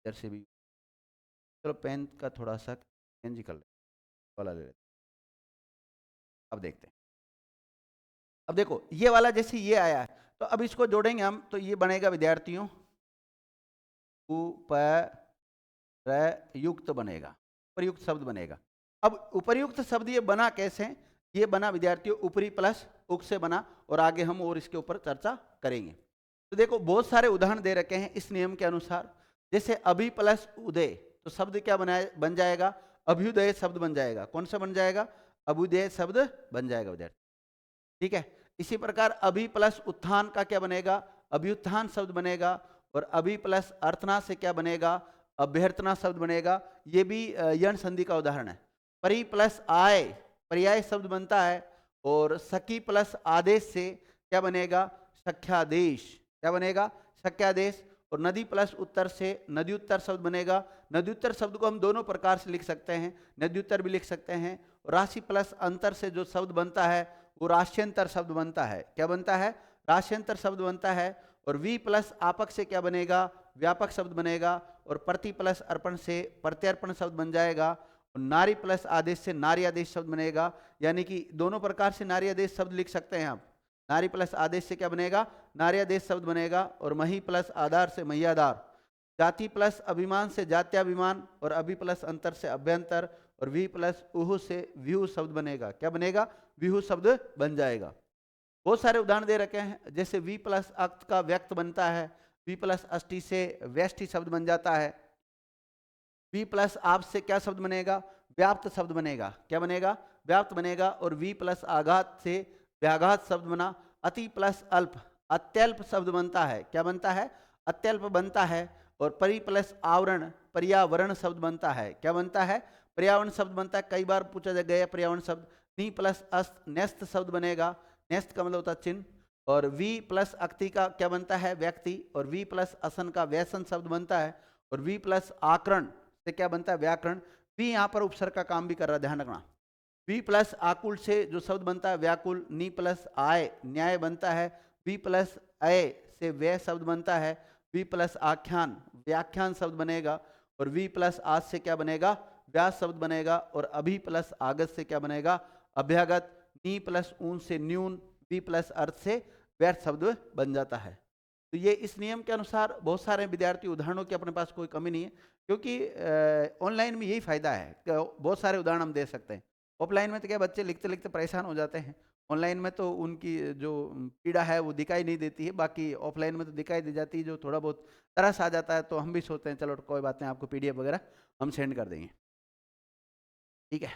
इधर से भी, चलो पेन का थोड़ा सा चेंज कर ले वाला ले लेते। अब देखते हैं। अब देखो, ये वाला जैसे ये आया है तो अब इसको जोड़ेंगे हम तो ये बनेगा विद्यार्थियों उपयुक्त बनेगा, उपयुक्त शब्द बनेगा। अब उपयुक्त शब्द ये बना कैसे? ये बना विद्यार्थियों ऊपरी प्लस उक से बना, और आगे हम और इसके ऊपर चर्चा करेंगे। तो देखो, बहुत सारे उदाहरण दे रखे हैं इस नियम के अनुसार। जैसे अभि प्लस उदय, तो शब्द क्या बन जाएगा? अभ्युदय शब्द बन जाएगा। कौन सा बन जाएगा? अभ्युदय शब्द बन जाएगा विद्यार्थी। ठीक है। इसी प्रकार अभि प्लस उत्थान का क्या बनेगा? अभ्युत्थान शब्द बनेगा। और अभि प्लस अर्थना से क्या बनेगा? अभ्यर्थना शब्द बनेगा। ये भी यण संधि का उदाहरण है। परि प्लस आय पर्याय शब्द बनता है। और सखी प्लस आदेश से क्या बनेगा? सख्यादेश। क्या बनेगा? सख्यादेश। और नदी प्लस उत्तर से नदीउत्तर शब्द बनेगा। नदीउत्तर शब्द को हम दोनों प्रकार से लिख सकते हैं, नदीउत्तर भी लिख सकते हैं। राशि प्लस अंतर से जो शब्द बनता है वो राश्यंतर शब्द बनता है। क्या बनता है? राश्यंतर शब्द बनता है। और वी प्लस आपक से क्या बनेगा? व्यापक शब्द बनेगा। और प्रति प्लस अर्पण से प्रत्यर्पण शब्द बन जाएगा। और नारी प्लस आदेश से नारी आदेश शब्द बनेगा। यानी कि दोनों प्रकार से नारी आदेश शब्द लिख सकते हैं आप। नारी प्लस आदेश से क्या बनेगा? नारी आदेश शब्द बनेगा। और मही प्लस आधार से महियाधार। जाति प्लस अभिमान से जात्याभिमान। और अभि प्लस अंतर से अभ्यंतर। और वी प्लस उहु से व्यूह शब्द बनेगा। क्या बनेगा? व्यूह शब्द बन जाएगा। बहुत सारे उदाहरण दे रखे हैं। जैसे वी प्लस अक्त का व्यक्त बनता है, वी प्लस अष्टि से व्यष्टि शब्द बन जाता है। वी प्लस आप से क्या शब्द बनेगा? व्याप्त शब्द बनेगा। क्या बनेगा? व्याप्त बनेगा। और वी प्लस आघात से व्याघात शब्द बना। अति प्लस अल्प अत्यल्प शब्द बनता है। क्या बनता है? अत्यल्प बनता है। और परि प्लस आवरण पर्यावरण शब्द बनता है। क्या बनता है? पर्यावरण शब्द बनता है। कई बार पूछा गया पर्यावरण शब्द। नी प्लस अस्त न्यस्त शब्द बनेगा। न्यस्त का मतलब होता है चिन्ह। और वी प्लस अक्ति का क्या बनता है? व्यक्ति। और वी प्लस असन का व्यसन शब्द बनता है। और वी प्लस आकरण से क्या बनता है? व्याकरण। वी यहाँ पर उपसर्ग का काम भी कर रहा है, ध्यान रखना। वी प्लस आकुल से जो शब्द बनता है व्याकुल। नी प्लस आय न्याय बनता है। वी प्लस अय से व्यय शब्द बनता है। वी प्लस आख्यान व्याख्यान शब्द बनेगा। और वी प्लस आज से क्या बनेगा? व्यास शब्द बनेगा। और अभि प्लस आगत से क्या बनेगा? अभ्यागत। नी प्लस ऊन से न्यून। वी प्लस अर्थ से व्यर्थ शब्द बन जाता है। तो ये इस नियम के अनुसार बहुत सारे विद्यार्थी उदाहरणों की अपने पास कोई कमी नहीं है, क्योंकि ऑनलाइन में यही फायदा है कि बहुत सारे उदाहरण हम दे सकते हैं। ऑफलाइन में तो क्या बच्चे लिखते लिखते परेशान हो जाते हैं, ऑनलाइन में तो उनकी जो पीड़ा है वो दिखाई नहीं देती है, बाकी ऑफलाइन में तो दिखाई दे जाती है। जो थोड़ा बहुत तरस आ जाता है तो हम भी सोचते हैं चलो कोई बात नहीं, आपको पीडीएफ वगैरह हम सेंड कर देंगे। ठीक है,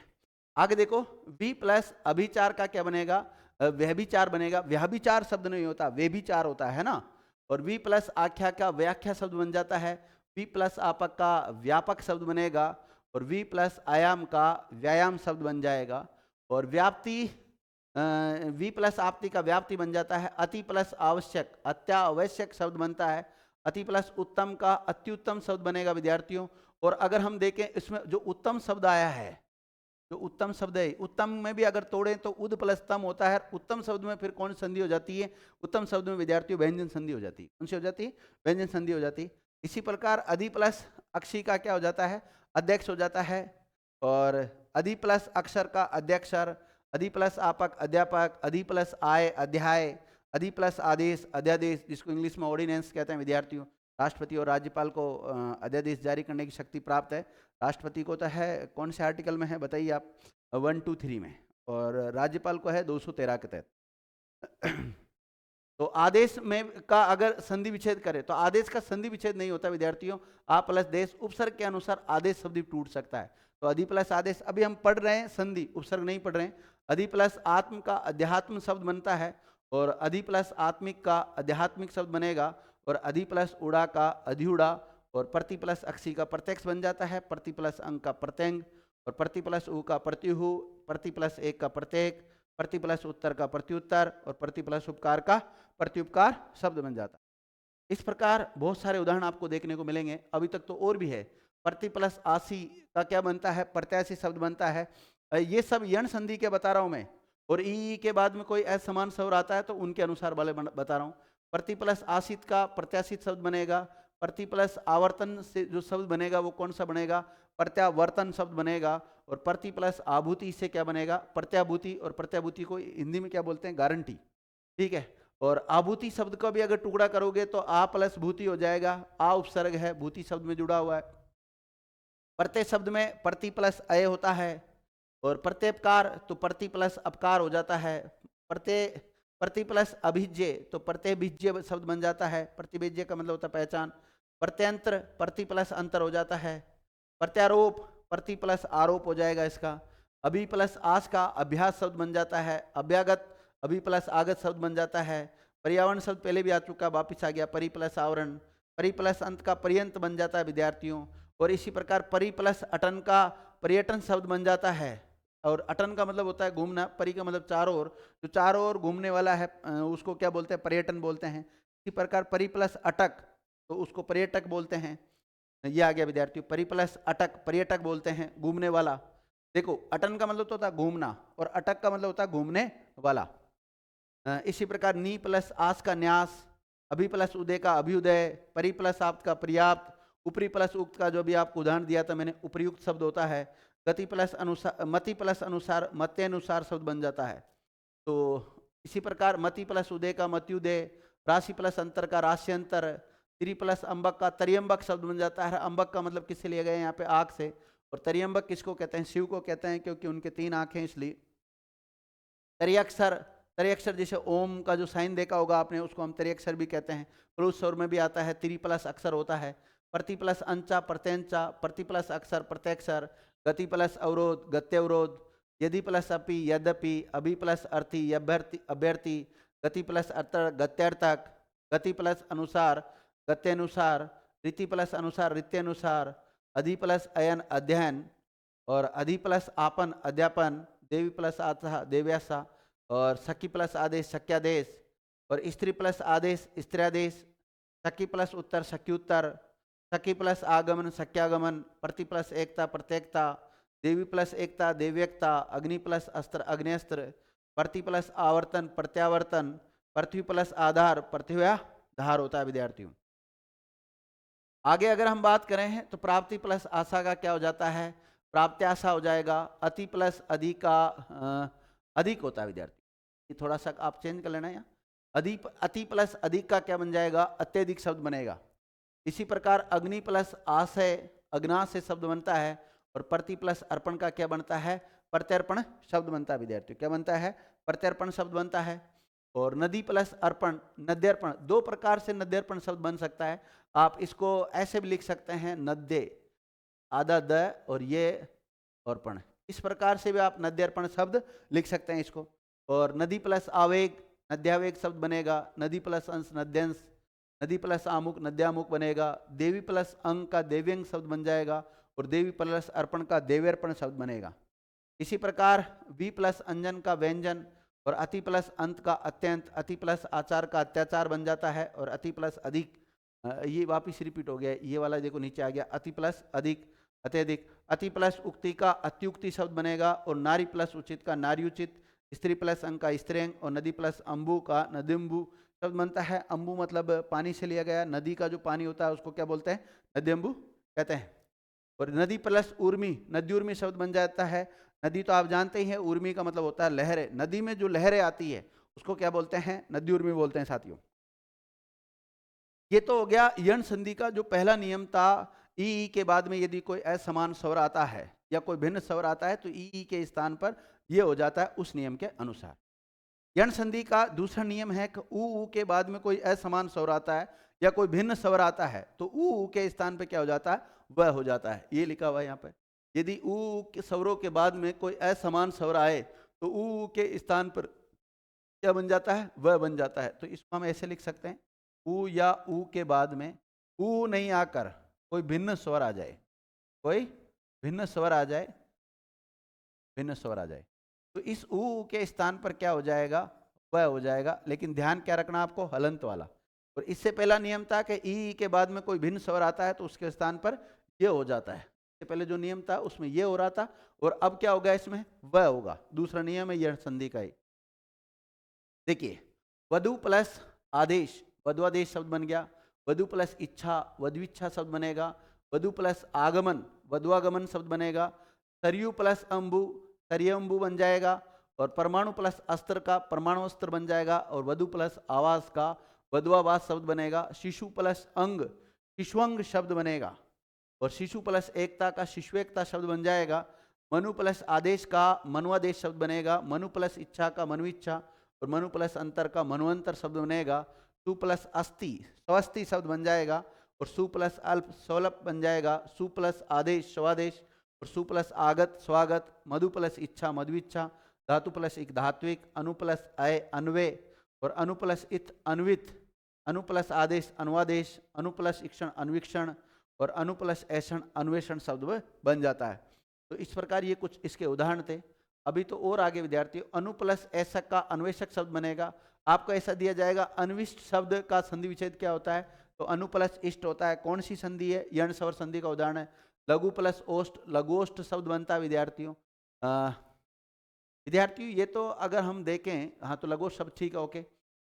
आगे देखो, वी प्लस अभिचार का क्या बनेगा? व्यभिचार बनेगा। व्यभिचार शब्द नहीं होता, व्यभिचार होता है ना। और वी प्लस आख्या का व्याख्या शब्द बन जाता है। वी प्लस आपक का व्यापक शब्द बनेगा। और वी प्लस आयाम का व्यायाम शब्द बन जाएगा। और व्याप्ति, वी प्लस आपति का व्याप्ति बन जाता है। अति प्लस आवश्यक, अत्यावश्यक शब्द बनता है। अति प्लस उत्तम का अत्युत्तम शब्द बनेगा विद्यार्थियों। और अगर हम देखें इसमें जो उत्तम शब्द आया है, जो उत्तम शब्द है, उत्तम में भी अगर तोड़ें तो उद प्लस तम होता है। उत्तम शब्द में फिर कौन संधि हो जाती है? उत्तम शब्द में विद्यार्थियों व्यंजन संधि हो जाती है। कौन सी हो जाती है? व्यंजन संधि हो जाती है। इसी प्रकार अधि प्लस अक्षी का क्या हो जाता है? अध्यक्ष हो जाता है। और अधि प्लस अक्षर का अध्यक्षर, अधि प्लस आपक अध्यापक, अधि प्लस आय अध्याय, अधि प्लस आदेश अध्यादेश, जिसको इंग्लिश में ऑर्डिनेंस कहते हैं विद्यार्थियों। राष्ट्रपति और राज्यपाल को अध्यादेश जारी करने की शक्ति प्राप्त है। राष्ट्रपति को तो है, कौन से आर्टिकल में है बताइए आप? 1, 2, 3 में। और राज्यपाल को है 213 के तहत। तो आदेश में का अगर संधि विच्छेद करें तो आदेश का संधि विच्छेद नहीं होता विद्यार्थियों। आ प्लस देश उपसर्ग के अनुसार आदेश शब्द टूट सकता है। तो अधि प्लस आदेश, अभी हम पढ़ रहे हैं संधि, उपसर्ग नहीं पढ़ रहे हैं। अधि प्लस आत्म का अध्यात्म शब्द बनता है। और अधि प्लस आत्मिक का आध्यात्मिक शब्द बनेगा। और अधि प्लस उड़ा का अधिउड़ा। और प्रति प्लस अक्षी का प्रत्यक्ष बन जाता है। प्रति प्लस अंग का प्रत्यंग। और प्रति प्लस उ का प्रत्युहु। प्रति प्लस एक का प्रत्येक। प्रति प्लस उत्तर का प्रत्युत्तर। और प्रति प्लस उपकार का प्रत्युपकार शब्द बन जाता है। इस प्रकार बहुत सारे उदाहरण आपको देखने को मिलेंगे। अभी तक तो और भी है। प्रति प्लस आसी का क्या बनता है? प्रत्याशी शब्द बनता है। ये सब यण संधि के बता रहा हूं मैं। और ई के बाद में कोई असमान स्वर आता है तो उनके अनुसार वाले बता रहा हूं। प्रति प्लस आशित का प्रत्याशित शब्द बनेगा। प्रति प्लस आवर्तन से जो शब्द बनेगा वो कौन सा बनेगा? प्रत्यावर्तन शब्द बनेगा। और प्रति प्लस आभूति से क्या बनेगा? प्रत्याभूति। और प्रत्याभूति को हिंदी में क्या बोलते हैं? गारंटी। ठीक है। और आभूति शब्द को भी अगर टुकड़ा करोगे तो आ प्लस भूति हो जाएगा। आ उपसर्ग है, भूति शब्द में जुड़ा हुआ है। प्रत्यय शब्द में प्रति प्लस अय होता है। और प्रत्ययकार तो प्रति प्लस अपकार हो जाता है। प्रति प्लस अभिज्य तो प्रत्यभिज्य शब्द बन जाता है। प्रतिभिज्य का मतलब होता है पहचान। प्रत्यंत्र प्रति प्लस अंतर हो जाता है। प्रत्यारोप प्रति प्लस आरोप हो जाएगा इसका। अभि प्लस आस का अभ्यास शब्द बन जाता है। अभ्यागत अभि प्लस आगत शब्द बन जाता है। पर्यावरण शब्द पहले भी आ चुका, वापिस आ गया। परि प्लस आवरण, परि प्लस अंत का पर्यंत बन जाता है विद्यार्थियों। और इसी प्रकार परि प्लस अटन का पर्यटन शब्द बन जाता है। और अटन का मतलब होता है घूमना। परि का मतलब चारों ओर, जो चारों ओर घूमने वाला है उसको क्या बोलते हैं? पर्यटन बोलते हैं। इसी प्रकार परि प्लस अटक तो उसको पर्यटक बोलते हैं। ये आ गया विद्यार्थियों। परि प्लस अटक पर्यटक बोलते हैं, घूमने वाला। देखो अटन का मतलब तो होता है घूमना और अटक का मतलब होता है घूमने वाला। इसी प्रकार नी प्लस आस का न्यास, अभि प्लस उदय का अभ्युदय, परि प्लस आप्त का पर्याप्त, ऊपरी प्लस उक्त का जो भी आपको उदाहरण दिया था मैंने उपयुक्त शब्द होता है। गति प्लस अनुसार, मति प्लस अनुसार, मत्य अनुसार शब्द बन जाता है। तो इसी प्रकार मति प्लस उदय का मत्युदय, राशि प्लस अंतर का राश्यंतर, त्रि प्लस अंबक का तरियंबक शब्द बन जाता है। अंबक का मतलब किससे लिए गए यहाँ पे? आँख से। और तरियंबक किसको कहते हैं? शिव को कहते हैं, क्योंकि उनके 3 आंखें इसलिए। तरियक्षर, तरियक्षर जैसे ओम का जो साइन देखा होगा आपने, उसको हम तरियक्षर भी कहते हैं। पुरुष स्वर में भी आता है। त्रि प्लस अक्षर होता है। प्रति प्लस अंचा प्रत्यंचा, प्रति प्लस अक्षर प्रत्यक्षर, गति प्लस अवरोध गत्यवरोध, यदि प्लस अपि यद्यपि, अभि प्लस अर्थी अभ्यर्थी अभ्यर्थी, गति प्लस अर्थ गत्यर्थक, गति प्लस अनुसार गत्यनुसार, रीति प्लस अनुसार रीत्यनुसार, अधि प्लस अयन अध्ययन, और अधि प्लस आपन अध्यापन, देवी प्लस आत्हा देव्यासा, और सखी प्लस आदेश शक्यादेश, और स्त्री प्लस आदेश स्त्र्यादेश, सखी प्लस उत्तर शक्युत्तर, सखी प्लस आगमन शक्यागमन, प्रति प्लस एकता प्रत्येकता, देवी प्लस एकता देव्यकता, अग्नि प्लस अस्त्र अग्न्यस्त्र, प्रति प्लस आवर्तन प्रत्यावर्तन, पृथ्वी प्लस आधार पृथ्व्याधार होता है विद्यार्थियों। आगे अगर हम बात करें हैं तो प्राप्ति प्लस आशा का क्या हो जाता है? प्राप्त्याशा हो जाएगा। अति प्लस अधिक का अधिक होता है विद्यार्थी। ये थोड़ा सा आप चेंज कर लेना यहाँ। अति प्लस अधिक का क्या बन जाएगा? अत्यधिक शब्द बनेगा। इसी प्रकार अग्नि प्लस आशय अग्नाशय शब्द बनता है। और प्रति प्लस अर्पण का क्या बनता है? प्रत्यर्पण शब्द बनता है विद्यार्थियों। क्या बनता है? प्रत्यर्पण शब्द बनता है। और नदी प्लस अर्पण, नद्यर्पण, दो प्रकार से नद्यर्पण शब्द बन सकता है। आप इसको ऐसे भी लिख सकते हैं, नद्य, आधा द और ये अर्पण, इस प्रकार से भी आप नद्यर्पण शब्द लिख सकते हैं इसको। और नदी प्लस आवेग, नद्यावेग शब्द बनेगा। नदी प्लस अंश, नद्यंश। नदी प्लस आमुक, नद्यामुक बनेगा। देवी प्लस अंग का देव्यंग शब्द बन जाएगा। और देवी प्लस अर्पण का देव्यर्पण शब्द बनेगा। इसी प्रकार वी प्लस अंजन का व्यंजन, और अति प्लस अंत का अत्यंत, अति प्लस आचार का अत्याचार बन जाता है। और अति प्लस अधिक, ये वापिस रिपीट हो गया, ये वाला देखो नीचे आ गया, अति प्लस अधिक, अत्यधिक। अति प्लस उक्ति का अत्युक्ति शब्द बनेगा। और नारी प्लस उचित का नार्युचित। स्त्री प्लस अंग का स्त्रीअंग। और नदी प्लस अम्बु का नद्यम्बु शब्द बनता है। अम्बु मतलब पानी से लिया गया, नदी का जो पानी होता है उसको क्या बोलते हैं? नद्यम्बु कहते हैं। और नदी प्लस उर्मी, नद्युर्मी शब्द बन जाता है। नदी तो आप जानते ही हैं, उर्मी का मतलब होता है लहरें। नदी में जो लहरें आती है उसको क्या बोलते हैं? नद्युर्मी बोलते हैं साथियों। ये तो हो गया यण संधि का जो पहला नियम था। ई के बाद में यदि कोई असमान स्वर आता है या कोई भिन्न स्वर आता है तो ई के स्थान पर ये हो जाता है उस नियम के अनुसार। यण संधि का दूसरा नियम है कि ऊ के बाद में कोई असमान स्वर आता है या कोई भिन्न स्वर आता है तो ऊ के स्थान पर क्या हो जाता है? वह हो जाता है। ये लिखा हुआ है यहाँ पे। यदि ऊ के स्वरों के बाद में कोई असमान स्वर आए तो ऊ के स्थान पर क्या बन जाता है? वह बन जाता है। तो इसको हम ऐसे लिख सकते हैं, ऊ या ऊ के बाद में ऊ नहीं आकर कोई भिन्न स्वर आ जाए, कोई भिन्न स्वर आ जाए, भिन्न स्वर आ जाए तो इस ऊ के स्थान पर क्या हो जाएगा? वह हो जाएगा। लेकिन ध्यान क्या रखना आपको? हलंत वाला। और इससे पहला नियम था कि ई के बाद में कोई भिन्न स्वर आता है तो उसके स्थान पर ये हो जाता है। इससे पहले जो नियम था उसमें ये हो रहा था और अब क्या होगा? इसमें वह होगा। दूसरा नियम है यण संधि का ही। देखिए, वधु प्लस आदेश, वधुआदेश शब्द बन गया। वधु प्लस इच्छा, वधुइच्छा शब्द बनेगा। वधु प्लस आगमन, वधुआगमन शब्द बनेगा। सरयू प्लस अंबु, सरयंबु बन जाएगा। और परमाणु प्लस अस्त्र का परमाणु अस्त्र बन जाएगा। और वधु प्लस आवास का वधुआवास शब्द बनेगा। शिशु प्लस अंग, शिशुअंग शब्द बनेगा। और शिशु प्लस एकता का शिशुएकता शब्द बन जाएगा। मनु प्लस आदेश का मनुआदेश शब्द बनेगा। मनु प्लस इच्छा का मनुइच्छा। और मनु प्लस अंतर का मनुअंतर शब्द बनेगा। सु प्लस अस्थि, स्वस्ति शब्द बन जाएगा। और सु प्लस अल्प, स्वल्प बन जाएगा। सु प्लस आदेश, स्वादेश। और सु प्लस आगत, स्वागत। मधु प्लस इच्छा, मधुइच्छा। धातु प्लस इक, धात्विक। अनु प्लस अय, अन्वय। और अनु प्लस इत, अन्वित। अनु प्लस आदेश, अनुआदेश। अनु प्लस इक्षण, अन्वीक्षण। और अनु प्लस ऐषण, अन्वेषण शब्द बन जाता है। तो इस प्रकार ये कुछ इसके उदाहरण थे। अभी तो और आगे विद्यार्थियों, अनु प्लस ऐसक का अन्वेषक शब्द बनेगा। आपको ऐसा दिया जाएगा, अन्विष्ट शब्द का संधि विच्छेद क्या होता है? तो अनु प्लस इष्ट होता है। कौन सी संधि है? यण स्वर संधि का उदाहरण है। लघु प्लस ओष्ठ, लघुओष्ठ शब्द बनता है विद्यार्थियों। विद्यार्थियों ये तो अगर हम देखें, हाँ तो लघुओष्ठ शब्द ठीक है, ओके।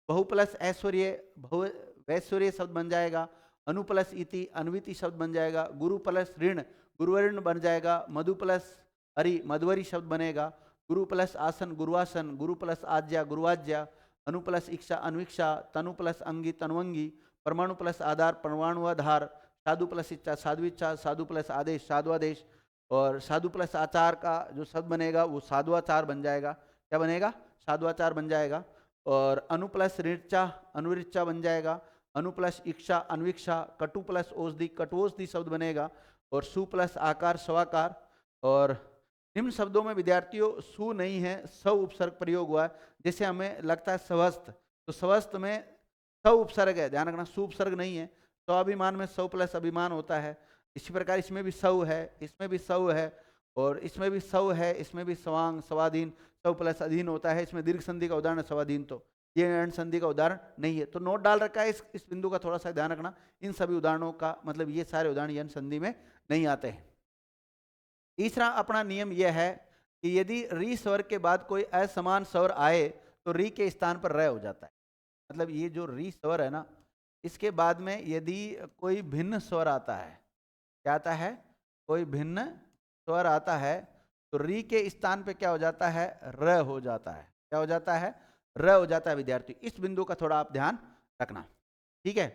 बहु प्लस ऐश्वर्य, बहु वैश्वर्य शब्द बन जाएगा। अनु प्लस इति, अन्विति शब्द बन जाएगा। गुरु प्लस ऋण, गुरुवर्ण बन जाएगा। मधु प्लस हरि, मधुवरी शब्द बनेगा। गुरु प्लस आसन, गुरुआसन। गुरु प्लस आज्ञा, गुरुआज्ञा। अनु प्लस इच्छा, अनुइच्छा। तनु प्लस अंगी, तनुअंगी। परमाणु प्लस आधार, परमाणुआधार। साधु प्लस इच्छा, साधुइच्छा। साधु प्लस आदेश, साधुआदेश। और साधु प्लस आचार का जो शब्द बनेगा वो साधुआचार बन जाएगा। क्या बनेगा? साधुआचार बन जाएगा। और अनु प्लस ऋचा, अनुऋचा बन जाएगा। अनु प्लस इच्छा, अन्वीक्षा। कटु प्लस औषधि, कटुऔषधि शब्द बनेगा। और सु प्लस आकार, स्वाकार। और निम्न शब्दों में विद्यार्थियों सु नहीं है, स उपसर्ग प्रयोग हुआ है। जैसे हमें लगता है स्वस्थ, तो स्वस्थ में स उपसर्ग है, ध्यान रखना, सु उपसर्ग नहीं है। स्वाभिमान में सौ प्लस अभिमान होता है। इसी प्रकार इसमें भी सौ है, इसमें भी सौ है, और इसमें भी सौ है, इसमें भी स्वांग, स्वाधीन, सौ प्लस अधीन होता है। इसमें दीर्घ संधि का उदाहरण है स्वाधीन, तो ये अण संधि का उदाहरण नहीं है। तो नोट डाल रखा है, इस बिंदु का थोड़ा सा ध्यान रखना। इन सभी उदाहरणों का मतलब ये सारे उदाहरण यण संधि में नहीं आते हैं। तीसरा अपना नियम यह है कि यदि री स्वर के बाद कोई असमान स्वर आए तो री के स्थान पर र हो जाता है। मतलब ये जो री स्वर है ना, इसके बाद में यदि कोई भिन्न स्वर आता है, क्या आता है? कोई भिन्न स्वर आता है तो री के स्थान पे क्या हो जाता है? र हो जाता है। क्या हो जाता है? र हो जाता है विद्यार्थी। इस बिंदु का थोड़ा आप ध्यान रखना, ठीक है।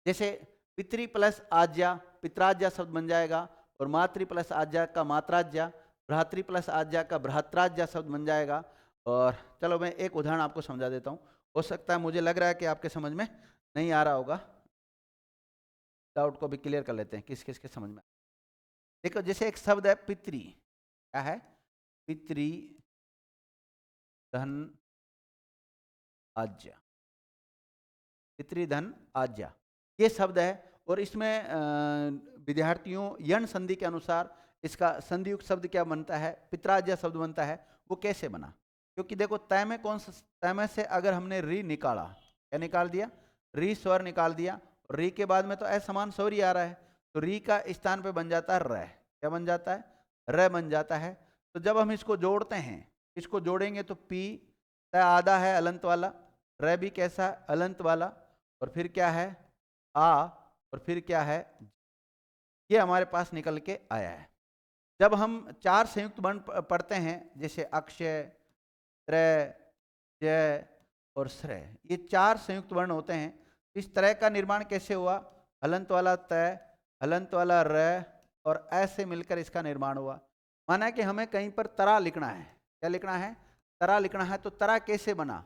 जैसे पितृ प्लस आज्ञा, पित्राज्ञा शब्द बन जाएगा। और मातृ प्लस आज्ञा का मात्राज्ञा। भ्रातृ प्लस आज्ञा का भ्रात्राज्ञा शब्द बन जाएगा। और चलो मैं एक उदाहरण आपको समझा देता हूँ, हो सकता है, मुझे लग रहा है कि आपके समझ में नहीं आ रहा होगा, डाउट को भी क्लियर कर लेते हैं किस किस के समझ में। देखो जैसे एक शब्द है पितृ, क्या है, पितृ धन आज्ञा, पितृधन आज्ञा, ये शब्द है। और इसमें विद्यार्थियों यण संधि के अनुसार इसका संधियुक्त शब्द क्या बनता है, पित्राज्ञा शब्द बनता है। वो कैसे बना, क्योंकि देखो तय में कौन सा, तय में से अगर हमने री निकाला, क्या निकाल दिया, री स्वर निकाल दिया, री के बाद में तो असमान स्वर ही आ रहा है, तो री का स्थान पे बन जाता है र, क्या बन जाता है, र बन जाता है। तो जब हम इसको जोड़ते हैं, इसको जोड़ेंगे तो पी तय आधा है अलंत वाला, र भी कैसा अलंत वाला, और फिर क्या है आ, और फिर क्या है, ये हमारे पास निकल के आया है। जब हम चार संयुक्त वर्ण पढ़ते हैं, जैसे अक्षय, त्रय, जय और श्रेय, ये चार संयुक्त वर्ण होते हैं। इस तरह का निर्माण कैसे हुआ, हलंत वाला तय, हलंत वाला र और ऐसे मिलकर इसका निर्माण हुआ। माना कि हमें कहीं पर तरा लिखना है, क्या लिखना है, तरा लिखना है, तो तरा कैसे बना,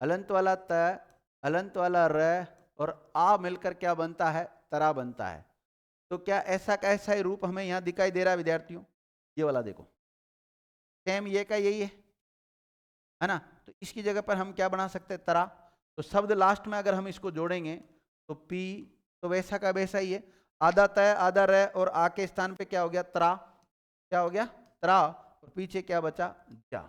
हलंत वाला तय, हलंत वाला र और आ मिलकर क्या बनता है, तरा बनता है। तो क्या ऐसा का ऐसा ही रूप हमें यहाँ दिखाई दे रहा है विद्यार्थियों, ये वाला देखो, सेम ये का यही है ना। तो इसकी जगह पर हम क्या बना सकते हैं, तरा। तो शब्द लास्ट में अगर हम इसको जोड़ेंगे तो पी, तो वैसा का वैसा ही है, आधा तय आधा रह, और आ के स्थान पे क्या हो गया, तरा, क्या हो गया, तरा, और पीछे क्या बचा, जा।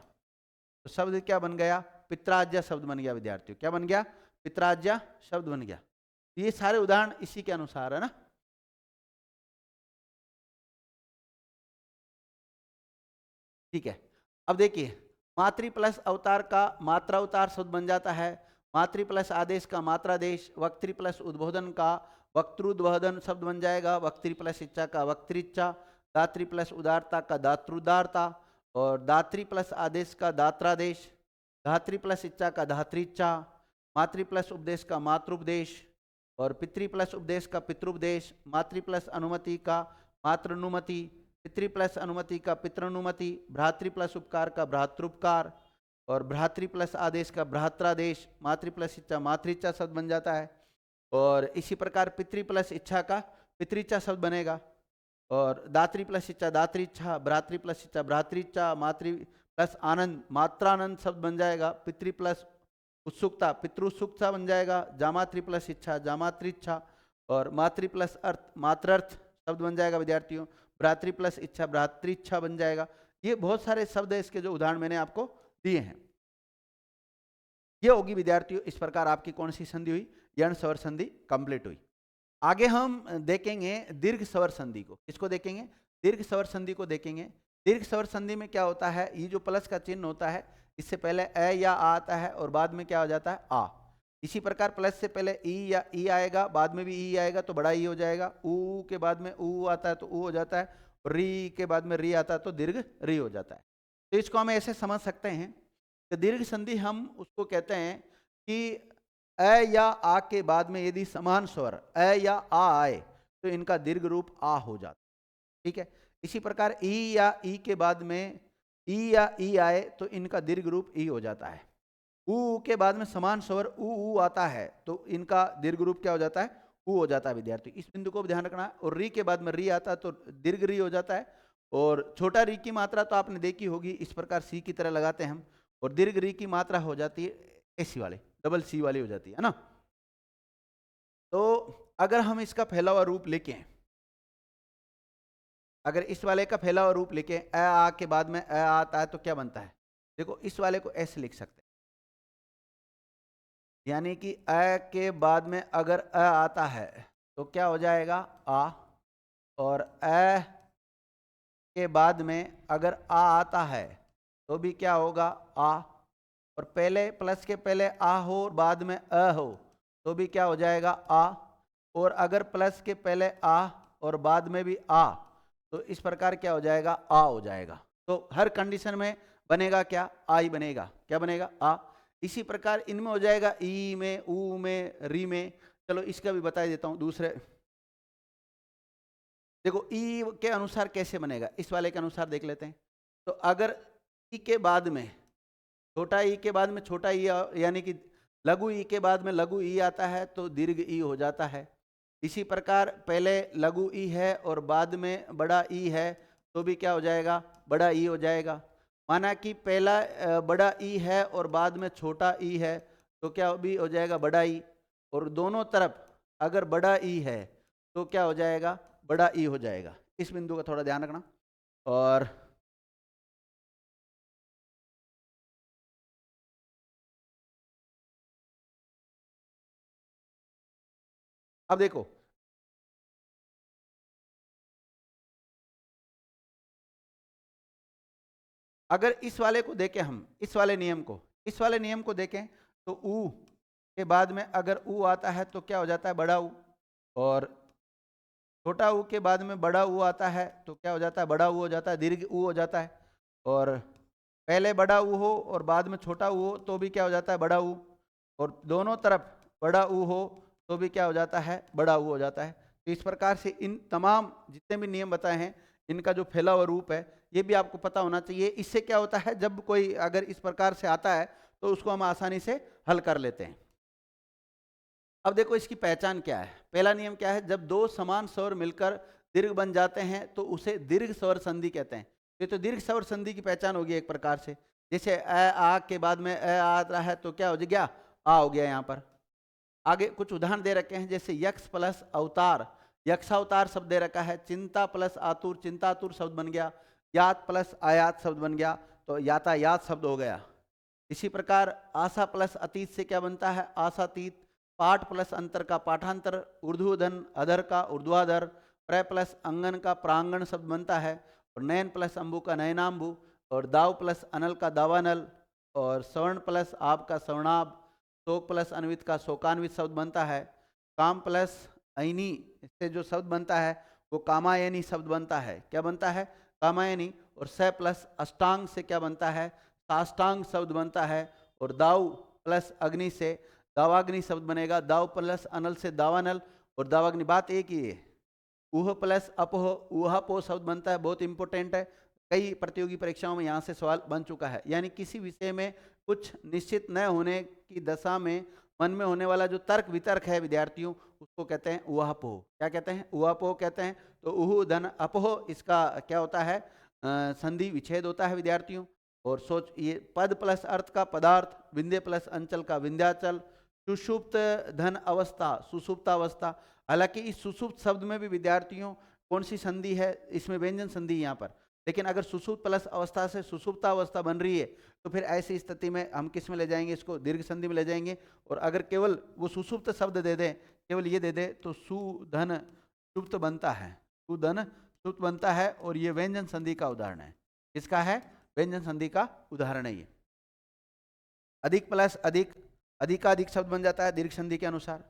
तो शब्द क्या बन गया, पित्राज्ञा शब्द बन गया विद्यार्थियों, क्या बन गया, पित्राज्ञा शब्द बन गया। ये सारे उदाहरण इसी के अनुसार है ना। ठीक है, अब देखिए मातृ प्लस अवतार का मात्रा अवतार शब्द बन जाता है, मातृ प्लस आदेश का मात्रादेश, वक्तृ प्लस उद्बोधन का वक्तृद्बोधन शब्द बन जाएगा, वक्तृ प्लस इच्छा का वक्तृच्छा, दातृ प्लस उदारता का दातृदारता, और दातृ प्लस आदेश का दात्रादेश, धातृ प्लस इच्छा का धातृच्छा, मातृ प्लस उपदेश का मातृपदेश, और पितृ प्लस उपदेश का पितृपदेश, मातृ प्लस अनुमति का मातृनुमति, पितृ प्लस अनुमति का पितृनुमति, भ्रातृ प्लस उपकार का भ्रातृपकार, और भ्रातृ प्लस आदेश का भ्रात्रादेश, मातृ प्लस इच्छा मातृच्छा शब्द बन जाता है। और इसी प्रकार पितृ प्लस इच्छा का पितृच्छा शब्द बनेगा, और दातृ प्लस इच्छा दातृच्छा, भ्रातृ प्लस इच्छा भ्रातृच्छा, मातृ प्लस आनंद मात्रानंद शब्द बन जाएगा, पितृ प्लस उत्सुकता पितृत्सुकता बन जाएगा, जामातृ प्लस इच्छा जामातृच्छा, और मातृ प्लस अर्थ मातृर्थ शब्द बन जाएगा विद्यार्थियों, भ्रातृ प्लस इच्छा भ्रातृच्छा बन जाएगा। ये बहुत सारे शब्द है, इसके जो उदाहरण मैंने आपको दिए हैं। ये होगी विद्यार्थियों इस प्रकार आपकी कौन सी संधि हुई, यण स्वर संधि कंप्लीट हुई। आगे हम देखेंगे दीर्घ स्वर संधि को, किसको देखेंगे, दीर्घ स्वर संधि को देखेंगे। दीर्घ स्वर संधि में क्या होता है, ये जो प्लस का चिन्ह होता है, इससे पहले ए या आ आता है और बाद में क्या हो जाता है, आ। इसी प्रकार प्लस से पहले ई या ई आएगा, बाद में भी ई आएगा तो बड़ा ई हो जाएगा, ऊ के बाद में ऊ आता है तो ऊ हो जाता है, री के बाद में री आता है तो दीर्घ री हो जाता है। तो इसको हम ऐसे समझ सकते हैं कि दीर्घ संधि हम उसको कहते हैं कि अ या आ के बाद में यदि समान स्वर अ या आ आए तो इनका दीर्घ रूप आ हो जाता है। ठीक है, इसी प्रकार ई या ई के बाद में ई या ई आए तो इनका दीर्घ रूप ई हो जाता है। ऊ के बाद में समान स्वर ऊ आता है तो इनका दीर्घ रूप क्या हो जाता है, ऊ हो जाता है विद्यार्थी, इस बिंदु को ध्यान रखना है। और री के बाद में री आता है तो दीर्घ री हो जाता है, और छोटा री की मात्रा तो आपने देखी होगी, इस प्रकार सी की तरह लगाते हैं हम, और दीर्घ री की मात्रा हो जाती है ऐसी वाले डबल सी वाली हो जाती है ना। तो अगर हम इसका फैला हुआ रूप लिखें, अगर इस वाले का फैला हुआ रूप लिखें, अ आ के बाद में अ आता है तो क्या बनता है, देखो इस वाले को ऐसे लिख सकते हैं, यानी कि अ के बाद में अगर अ आता है तो क्या हो जाएगा आ, और अ के बाद में अगर आ आता है तो भी क्या होगा आ, और पहले प्लस के पहले आ हो और बाद में अ हो तो भी क्या हो जाएगा आ, और अगर प्लस के पहले आ और बाद में भी आ तो इस प्रकार क्या हो जाएगा आ हो जाएगा। तो हर कंडीशन में बनेगा क्या, आ ही बनेगा, क्या बनेगा आ। इसी प्रकार इनमें हो जाएगा ई में, ऊ में, री में। चलो इसका भी बता देता हूं दूसरे, देखो ई के अनुसार कैसे बनेगा, इस वाले के अनुसार देख लेते हैं। तो अगर ई के बाद में छोटा ई के बाद में छोटा ई यानी कि लघु ई के बाद में लघु ई आता है तो दीर्घ ई हो जाता है। इसी प्रकार पहले लघु ई है और बाद में बड़ा ई है तो भी क्या हो जाएगा, बड़ा ई हो जाएगा। माना कि पहला बड़ा ई है और बाद में छोटा ई है तो क्या भी हो जाएगा, बड़ा ई। और दोनों तरफ अगर बड़ा ई है तो क्या हो जाएगा, बड़ा ई हो जाएगा। इस बिंदु का थोड़ा ध्यान रखना। और अब देखो, अगर इस वाले को देखें हम, इस वाले नियम को देखें तो ऊ के बाद में अगर ऊ आता है तो क्या हो जाता है, बड़ा ऊ। और छोटा ऊ के बाद में बड़ा ऊ आता है तो क्या हो जाता है, बड़ा ऊ हो जाता है, दीर्घ ऊ हो जाता है। और पहले बड़ा ऊ हो और बाद में छोटा ऊ हो तो भी क्या हो जाता है, बड़ा ऊ। और दोनों तरफ बड़ा ऊ हो तो भी क्या हो जाता है, बड़ा ऊ हो जाता है। तो इस प्रकार से इन तमाम जितने भी नियम बताए हैं इनका जो फैला हुआ रूप है ये भी आपको पता होना चाहिए। इससे क्या होता है, जब कोई अगर इस प्रकार से आता है तो उसको हम आसानी से हल कर लेते हैं। अब देखो इसकी पहचान क्या है। पहला नियम क्या है, जब दो समान स्वर मिलकर दीर्घ बन जाते हैं तो उसे दीर्घ स्वर संधि कहते हैं। ये तो दीर्घ स्वर संधि की पहचान होगी एक प्रकार से। जैसे अ आ के बाद में अ आ रहा है तो क्या हो गया, आ हो गया। यहाँ पर आगे कुछ उदाहरण दे रखे हैं, जैसे यक्ष प्लस अवतार, यक्षावतार शब्द दे रखा है। चिंता प्लस आतुर, चिंतातुर शब्द बन गया। यात प्लस आयात शब्द बन गया तो यातायात शब्द हो गया। इसी प्रकार आशा प्लस अतीत से क्या बनता है, आशातीत। पाठ प्लस अंतर का पाठांतर, ऊर्ध्वधन अधर का ऊर्ध्वाधर। प्र प्लस अंगन का प्रांगण शब्द बनता है। और नयन प्लस अंबु का नयनांबु। और दाव प्लस अनल का दावानल। और स्वर्ण प्लस आप का स्वर्णाभ। शोक प्लस अन्वित का शोकान्वित शब्द बनता है। काम प्लस ऐनी से जो शब्द बनता है वो कामायनी शब्द बनता है। क्या बनता है, कामायनी। और स प्लस अष्टांग से क्या बनता है, साष्टांग शब्द बनता है। और दाव प्लस अग्नि से दावाग्नि शब्द बनेगा। दाव प्लस अनल से दावानल और दावाग्नि। बात एक ही है। ऊह प्लस अपोह ऊहापोह शब्द बनता है, बहुत इंपॉर्टेंट है। कई प्रतियोगी परीक्षाओं में यहाँ से सवाल बन चुका है। यानी किसी विषय में कुछ निश्चित न होने की दशा में मन में होने वाला जो तर्क वितर्क है विद्यार्थियों, उसको कहते हैं ऊहापोह। क्या कहते हैं, ऊहापोह कहते हैं। तो ऊह धन अपोह, इसका क्या होता है, संधि विच्छेद होता है विद्यार्थियों। और सोच, ये पद प्लस अर्थ का पदार्थ, विंध्य प्लस अंचल का विंध्याचल। सुषुप्त धन अवस्था, सुसुप्तावस्था। हालांकि इस सुसुप्त शब्द में भी विद्यार्थियों कौन सी संधि है, इसमें व्यंजन संधि यहाँ पर। लेकिन अगर सुसुप्त प्लस अवस्था से सुसुप्तावस्था बन रही है तो फिर ऐसी स्थिति में हम किस में ले जाएंगे, इसको दीर्घ संधि में ले जाएंगे। और अगर केवल वो सुसुप्त शब्द दे दे, केवल ये दे दे तो सुधन सुप्त बनता है, सुधन सुप्त बनता है। और ये व्यंजन संधि का उदाहरण है। इसका है व्यंजन संधि का उदाहरण है ये। अधिक प्लस अधिक, अधिकाधिक शब्द बन जाता है दीर्घ संधि के अनुसार।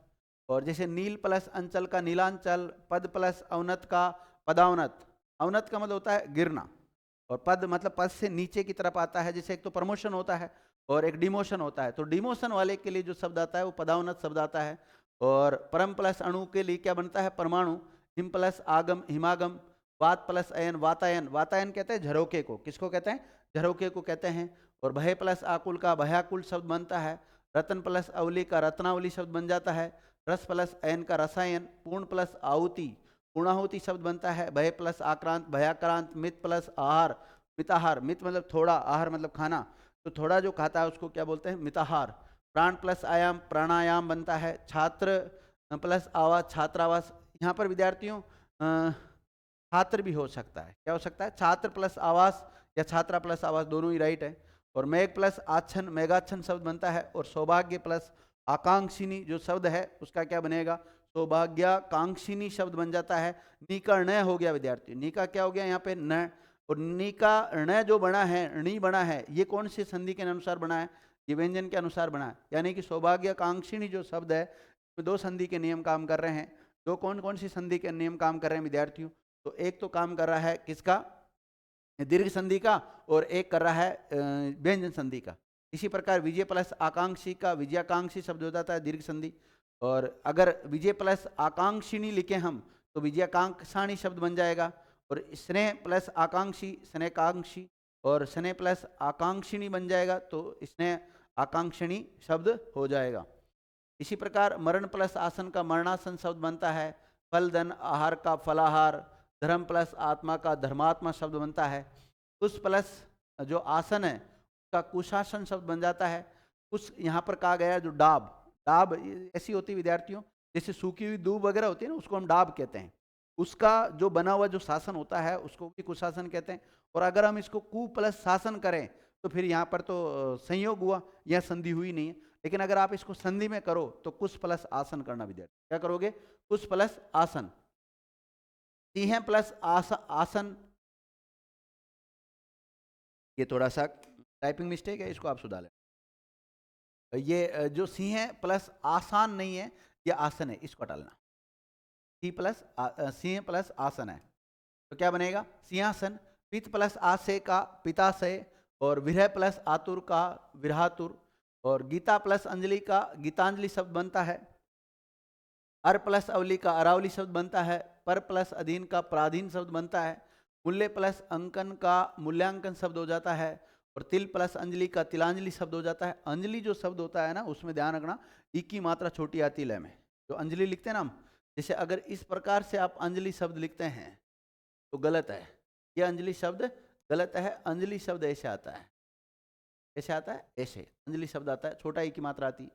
और जैसे नील प्लस अंचल का नीलांचल। पद प्लस अवनत का पदावनत। अवनत का मतलब होता है गिरना और पद मतलब पद से नीचे की तरफ आता है। जैसे एक तो प्रमोशन होता है और एक डिमोशन होता है। तो डिमोशन वाले के लिए जो शब्द आता है वो पदावनत शब्द आता है। और परम प्लस अणु के लिए क्या बनता है, परमाणु। हिम प्लस आगम हिमागम। वात प्लस अयन वातायन। वातायन कहते हैं झरोके को, किसको कहते हैं, झरोके को कहते हैं। और भय प्लस आकुल का भयाकुल शब्द बनता है। रतन प्लस अवली का रत्नावली शब्द बन जाता है। रस प्लस अयन का रसायन। पूर्ण प्लस आहुति पूर्णाहुति शब्द बनता है। भय प्लस आक्रांत भयाक्रांत। मित प्लस आहार मिताहार। मित मतलब थोड़ा, आहार मतलब खाना, तो थोड़ा जो खाता है उसको क्या बोलते हैं, मिताहार। प्राण प्लस आयाम प्राणायाम बनता है। छात्र प्लस आवास छात्रावास। यहाँ पर विद्यार्थियों छात्र भी हो सकता है, क्या हो सकता है, छात्र प्लस आवास या छात्रा प्लस आवास, दोनों ही राइट है। और मेघ प्लस आच्छन मेघाच्छन शब्द बनता है। और सौभाग्य प्लस आकांक्षिनी जो शब्द है उसका क्या बनेगा, सौभाग्याकांक्षिनी शब्द बन जाता है। नी का ण हो गया विद्यार्थी, नी का क्या हो गया यहाँ पे, न। और नी का ण जो बना है, णी बना है, ये कौन सी संधि के अनुसार बना है, ये व्यंजन के अनुसार बना है। यानी कि सौभाग्याकांक्षिनी जो शब्द है दो संधि के नियम काम कर रहे हैं। दो कौन कौन सी संधि के नियम काम कर रहे हैं विद्यार्थियों, तो एक तो काम कर रहा है किसका, दीर्घ संधि का, और एक कर रहा है व्यंजन संधि का। इसी प्रकार विजय प्लस आकांक्षी का विजयाकांक्षी शब्द हो जाता है दीर्घ संधि। और अगर विजय प्लस आकांक्षिणी लिखे हम तो विजयाकांक्षाणी शब्द बन जाएगा। और स्नेह प्लस आकांक्षी स्नेहकांक्षी। और शनै प्लस आकांक्षिणी बन जाएगा, तो इसने आकांक्षिणी शब्द हो जाएगा। इसी प्रकार मरण प्लस आसन का मरणासन शब्द बनता है। फल धन आहार का फलाहार, धर्म प्लस आत्मा का धर्मात्मा शब्द बनता है। कुश प्लस जो आसन है उसका कुशासन शब्द बन जाता है। कुश यहाँ पर कहा गया जो डाब, डाब ऐसी होती है विद्यार्थियों, जैसे सूखी हुई दूब वगैरह होती है ना, उसको हम डाब कहते हैं। उसका जो बना हुआ जो शासन होता है उसको भी कुशासन कहते हैं। और अगर हम इसको कु प्लस शासन करें तो फिर यहाँ पर तो संयोग हुआ, यह संधि हुई नहीं है। लेकिन अगर आप इसको संधि में करो तो कुश प्लस आसन करना विद्यार्थी, क्या करोगे? कुश प्लस आसन। सिंह प्लस आसन, ये थोड़ा सा टाइपिंग मिस्टेक है, इसको आप सुधार लें। ये जो सिंह प्लस आसान नहीं है, ये आसन है, इसको टालना। सिंह प्लस आसन है तो क्या बनेगा? सिंहासन। पित्त प्लस आशय का पिताशय, और विरह प्लस आतुर का विरहातुर, और गीता प्लस अंजलि का गीतांजलि शब्द बनता है। अर प्लस अवली का अरावली शब्द बनता है। पर प्लस अधीन का पराधीन शब्द बनता है। मूल्य प्लस अंकन का मूल्यांकन शब्द हो जाता है। और तिल प्लस अंजलि का तिलांजलि शब्द हो जाता है। अंजलि जो शब्द होता है ना, उसमें ध्यान रखना ई की मात्रा छोटी आती लय में। जो अंजलि लिखते हैं ना हम, जैसे अगर इस प्रकार से आप अंजलि शब्द लिखते हैं तो गलत है, यह अंजलि शब्द गलत है। अंजलि शब्द ऐसे आता है, कैसे आता है? ऐसे अंजलि शब्द आता है, छोटा ई की मात्रा आती।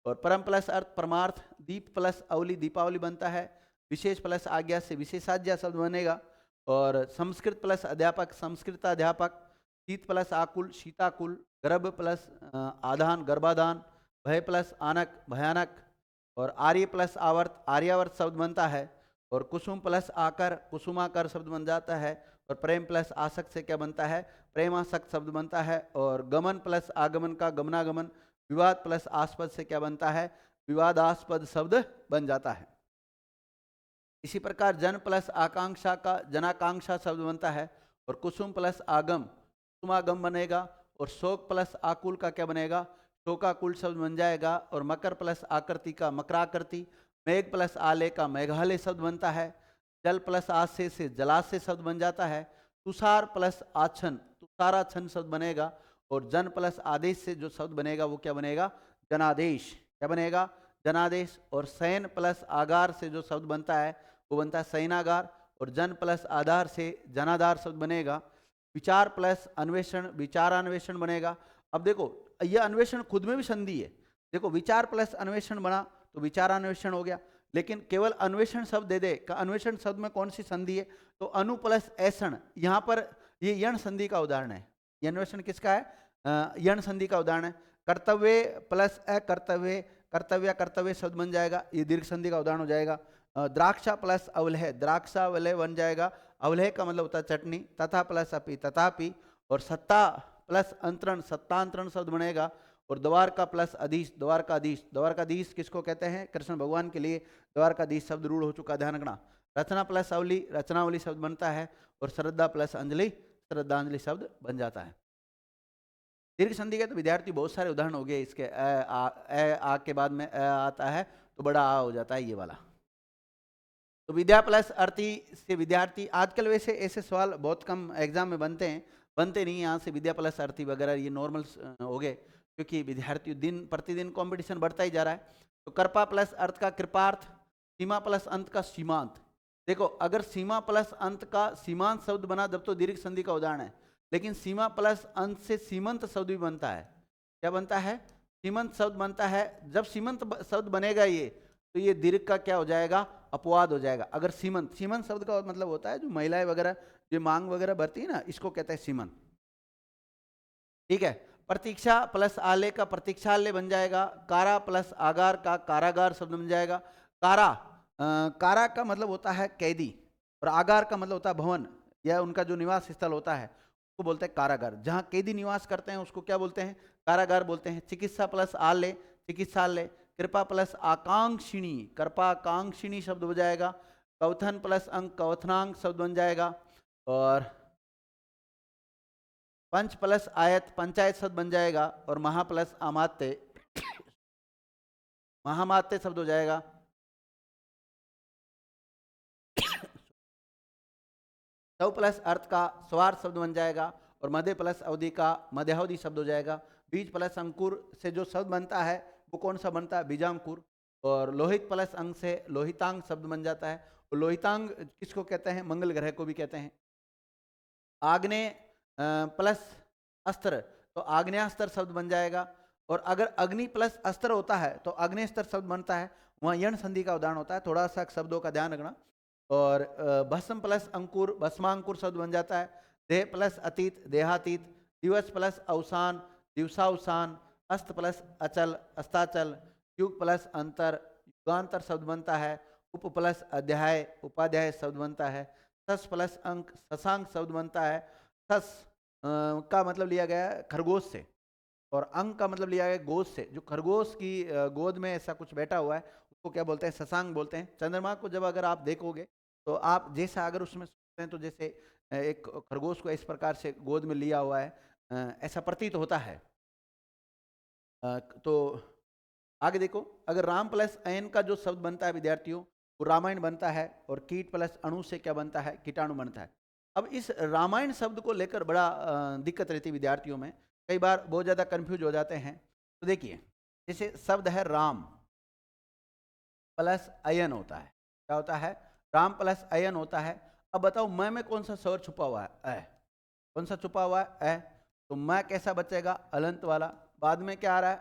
और परम प्लस अर्थ परमार्थ, दीप प्लस अवली दीपावली बनता है। विशेष प्लस आज्ञा से विशेषाज्ञा शब्द बनेगा। और संस्कृत प्लस अध्यापक संस्कृताध्यापक, शीत प्लस आकुल शीताकुल, गर्भ प्लस आधान गर्भाधान, भय प्लस आनक भयानक, और आर्य प्लस आवर्त आर्यावर्त शब्द बनता है। और कुसुम प्लस आकर कुसुमाकर शब्द बन जाता है। और प्रेम प्लस आसक्त से क्या बनता है? प्रेमासक्त शब्द बनता है। और गमन प्लस आगमन का गमनागमन, विवाद प्लस आस्पद से क्या बनता है? विवादास्पद शब्द बन जाता है। इसी प्रकार जन प्लस आकांक्षा का जनाकांक्षा शब्द बनता है। और कुसुम प्लस आगम कुसुमागम बनेगा। और शोक प्लस आकुल का क्या बनेगा? शोकाकुल शब्द बन जाएगा। और मकर प्लस आकृति का मकराकृति, मेघ प्लस आले का मेघालय शब्द बनता है। जल प्लस आशय से जलाशय शब्द बन जाता है। तुषार प्लस आछन तुषाराछन शब्द बनेगा। और जन प्लस आदेश से जो शब्द बनेगा वो क्या बनेगा? जनादेश। क्या बनेगा? जनादेश। और शयन प्लस आगार से जो शब्द बनता है वो बनता है शयनागार। और जन प्लस आधार से जनाधार शब्द बनेगा। विचार प्लस अन्वेषण विचारान्वेषण बनेगा। अब देखो, यह अन्वेषण खुद में भी संधि है। देखो, विचार प्लस अन्वेषण बना तो विचारान्वेषण हो गया। लेकिन केवल अन्वेषण शब्द दे दे, अन्वेषण शब्द में कौन सी संधि है? तो अनु प्लस ऐषण, यहाँ पर ये यण संधि का उदाहरण है। ये अन्वेषण किसका है? यण संधि का उदाहरण है। कर्तव्य प्लस अकर्तव्य, कर्तव्य कर्तव्य शब्द बन जाएगा, ये दीर्घ संधि का उदाहरण हो जाएगा। द्राक्षा प्लस अवलय द्राक्षावलय बन जाएगा। अवलय का मतलब होता है चटनी। तथा प्लस अपि तथापि। और सत्ता प्लस अंतरण सत्तांतरण शब्द बनेगा। और द्वारका प्लस अधीश द्वारकाधीश, द्वारकाधीश किसको कहते हैं? कृष्ण भगवान के लिए द्वारकाधीश शब्द रूढ़ हो चुका, ध्यान रखना। रचना प्लस अवली रचनावली शब्द बनता है। और श्रद्धा प्लस अंजलि श्रद्धांजलि शब्द बन जाता है। दीर्घ संधि के तो विद्यार्थी बहुत सारे उदाहरण हो गए इसके। आ के बाद में आता है तो बड़ा आ हो जाता है ये वाला। तो विद्या प्लस अर्थी से विद्यार्थी, आजकल वैसे ऐसे सवाल बहुत कम एग्जाम में बनते हैं, बनते नहीं यहाँ से विद्या प्लस अर्थी वगैरह, ये नॉर्मल हो गए क्योंकि विद्यार्थी दिन प्रतिदिन कंपटीशन बढ़ता ही जा रहा है। तो कृपा प्लस अर्थ का कृपार्थ, सीमा प्लस अंत का सीमांत। देखो, अगर सीमा प्लस अंत का सीमांत शब्द बना जब तो दीर्घ संधि का उदाहरण है। लेकिन सीमा प्लस अंत से सीमंत शब्द भी बनता है। क्या बनता है? सीमंत शब्द बनता है। जब सीमंत शब्द बनेगा ये, तो ये दीर्घ का क्या हो जाएगा? अपवाद हो जाएगा। अगर सीमंत, सीमंत शब्द का मतलब होता है जो महिलाएं वगैरह जो मांग वगैरह भरती है ना, इसको कहते हैं सीमंत। ठीक है। प्रतीक्षा प्लस आले का प्रतीक्षालय बन जाएगा। कारा प्लस आगार का कारागार शब्द बन जाएगा। कारा कारा का मतलब होता है कैदी, और आगार का मतलब होता है भवन, यह उनका जो निवास स्थल होता है उसको बोलते हैं कारागार। जहाँ कैदी निवास करते हैं उसको क्या बोलते हैं? कारागार बोलते हैं। चिकित्सा प्लस आले चिकित्सालय। कृपा प्लस आकांक्षिणी कृपाकांक्षिणी शब्द हो जाएगा। कवथन प्लस अंक कवथनांक शब्द बन जाएगा। और पंच प्लस आयत पंचायत शब्द बन जाएगा। और महा प्लस अमात्य महामात्य शब्द हो जाएगा। सौ प्लस अर्थ का स्वार्थ शब्द बन जाएगा। और मध्य प्लस अवधि का मध्यावधि शब्द हो जाएगा। बीज प्लस अंकुर से जो शब्द बनता है वो कौन सा बनता है? बीजांकुर। और लोहित प्लस अंग से लोहितांग शब्द बन जाता है। और लोहितांग किसको कहते हैं? मंगल ग्रह को भी कहते हैं। आग्नेय प्लस अस्त्र तो आग्नेयास्त्र शब्द बन जाएगा। और अगर अग्नि प्लस अस्त्र होता है तो अग्नेस्त्र शब्द बनता है, वहाँ यण संधि का उदाहरण होता है। थोड़ा सा शब्दों का ध्यान रखना। और भस्म प्लस अंकुर भस्मांकुर शब्द बन जाता है। देह प्लस अतीत देहातीत, दिवस प्लस अवसान दिवसावसान, अस्त प्लस अचल अस्ताचल, युग प्लस अंतर युगांतर शब्द बनता है। उप प्लस अध्याय उपाध्याय शब्द बनता है। सस प्लस अंक शशांक शब्द बनता है। सस का मतलब लिया गया है खरगोश से, और अंक का मतलब लिया गया गोद से। जो खरगोश की गोद में ऐसा कुछ बैठा हुआ है उसको क्या बोलते हैं? शशांक बोलते हैं। चंद्रमा को जब अगर आप देखोगे तो आप जैसा अगर उसमें सोचते हैं तो जैसे एक खरगोश को इस प्रकार से गोद में लिया हुआ है, ऐसा प्रतीत होता है। तो आगे देखो, अगर राम प्लस अयन का जो शब्द बनता है विद्यार्थियों वो रामायण बनता है। और कीट प्लस अणु से क्या बनता है? कीटाणु बनता है। अब इस रामायण शब्द को लेकर बड़ा दिक्कत रहती है विद्यार्थियों में, कई बार बहुत ज़्यादा कंफ्यूज हो जाते हैं। तो देखिए, जैसे शब्द है राम प्लस अयन होता है, क्या होता है? राम प्लस अयन होता है। अब बताओ मैं में कौन सा स्वर छुपा हुआ है? अ। कौन सा छुपा हुआ है? अ। तो मैं कैसा बचेगा? अलंत वाला। बाद में क्या आ रहा है?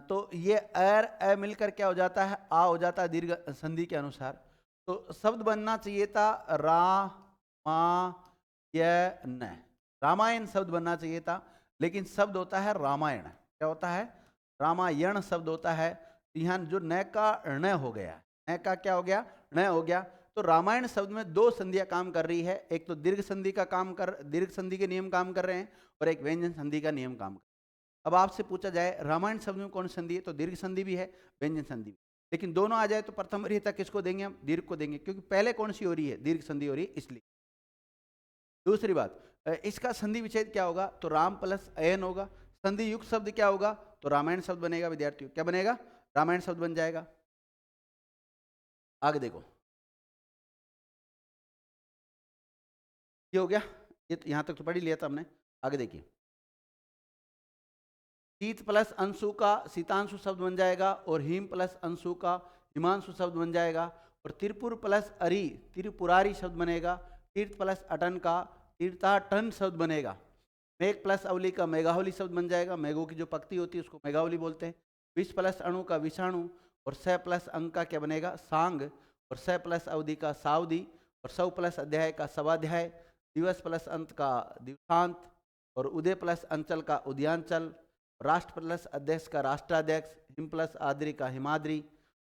तो ये एर अ मिलकर क्या हो जाता है? आ हो जाता है दीर्घ संधि के अनुसार। तो शब्द बनना चाहिए था रामायण, रामायण शब्द बनना चाहिए था, लेकिन शब्द होता है रामायण। क्या होता है? रामायण शब्द होता है। यहाँ जो न का ण हो गया, न का क्या हो गया? ण हो गया। तो रामायण शब्द में दो संधियां काम कर रही है, एक तो दीर्घ संधि का दीर्घ संधि के नियम काम कर रहे हैं, और एक व्यंजन संधि का नियम काम कर रहे हैं। अब आपसे पूछा जाए रामायण शब्द में कौन संधि है, तो दीर्घ संधि भी है व्यंजन संधि भी। लेकिन दोनों आ जाए तो प्रथम वरीयता किसको देंगे? हम दीर्घ को देंगे, क्योंकि पहले कौन सी हो रही है? दीर्घ संधि हो रही है, इसलिए। दूसरी बात, इसका संधि विच्छेद क्या होगा? तो राम प्लस अयन होगा। संधि युक्त शब्द क्या होगा? तो रामायण शब्द बनेगा विद्यार्थियों। क्या बनेगा? रामायण शब्द बन जाएगा। आगे देखो, ये हो गया, ये यहां तक तो पढ़ ही लिया था हमने। आगे देखिए, शीत प्लस अंशु का शीतांशु शब्द बन जाएगा, और हिम प्लस अंशु का हिमांशु शब्द बन जाएगा। और तिरपुर प्लस अरि त्रिपुरारी शब्द बनेगा। तीर्थ प्लस अटन का तीर्थाटन शब्द बनेगा। मेघ प्लस अवली का मेघावली शब्द बन जाएगा। मेघों की जो पक्ति होती है उसको मेघावली बोलते हैं। विष प्लस अणु का विषाणु। और स प्लस अंक का क्या बनेगा? सांग। और स प्लस अवधि का सावधि। और सौ प्लस अध्याय का सवाध्याय। दिवस प्लस अंत का दिवसांत। और उदय प्लस अंचल का उदयांचल। राष्ट्र प्लस अध्यक्ष का राष्ट्राध्यक्ष। हिम प्लस आद्री का हिमाद्री।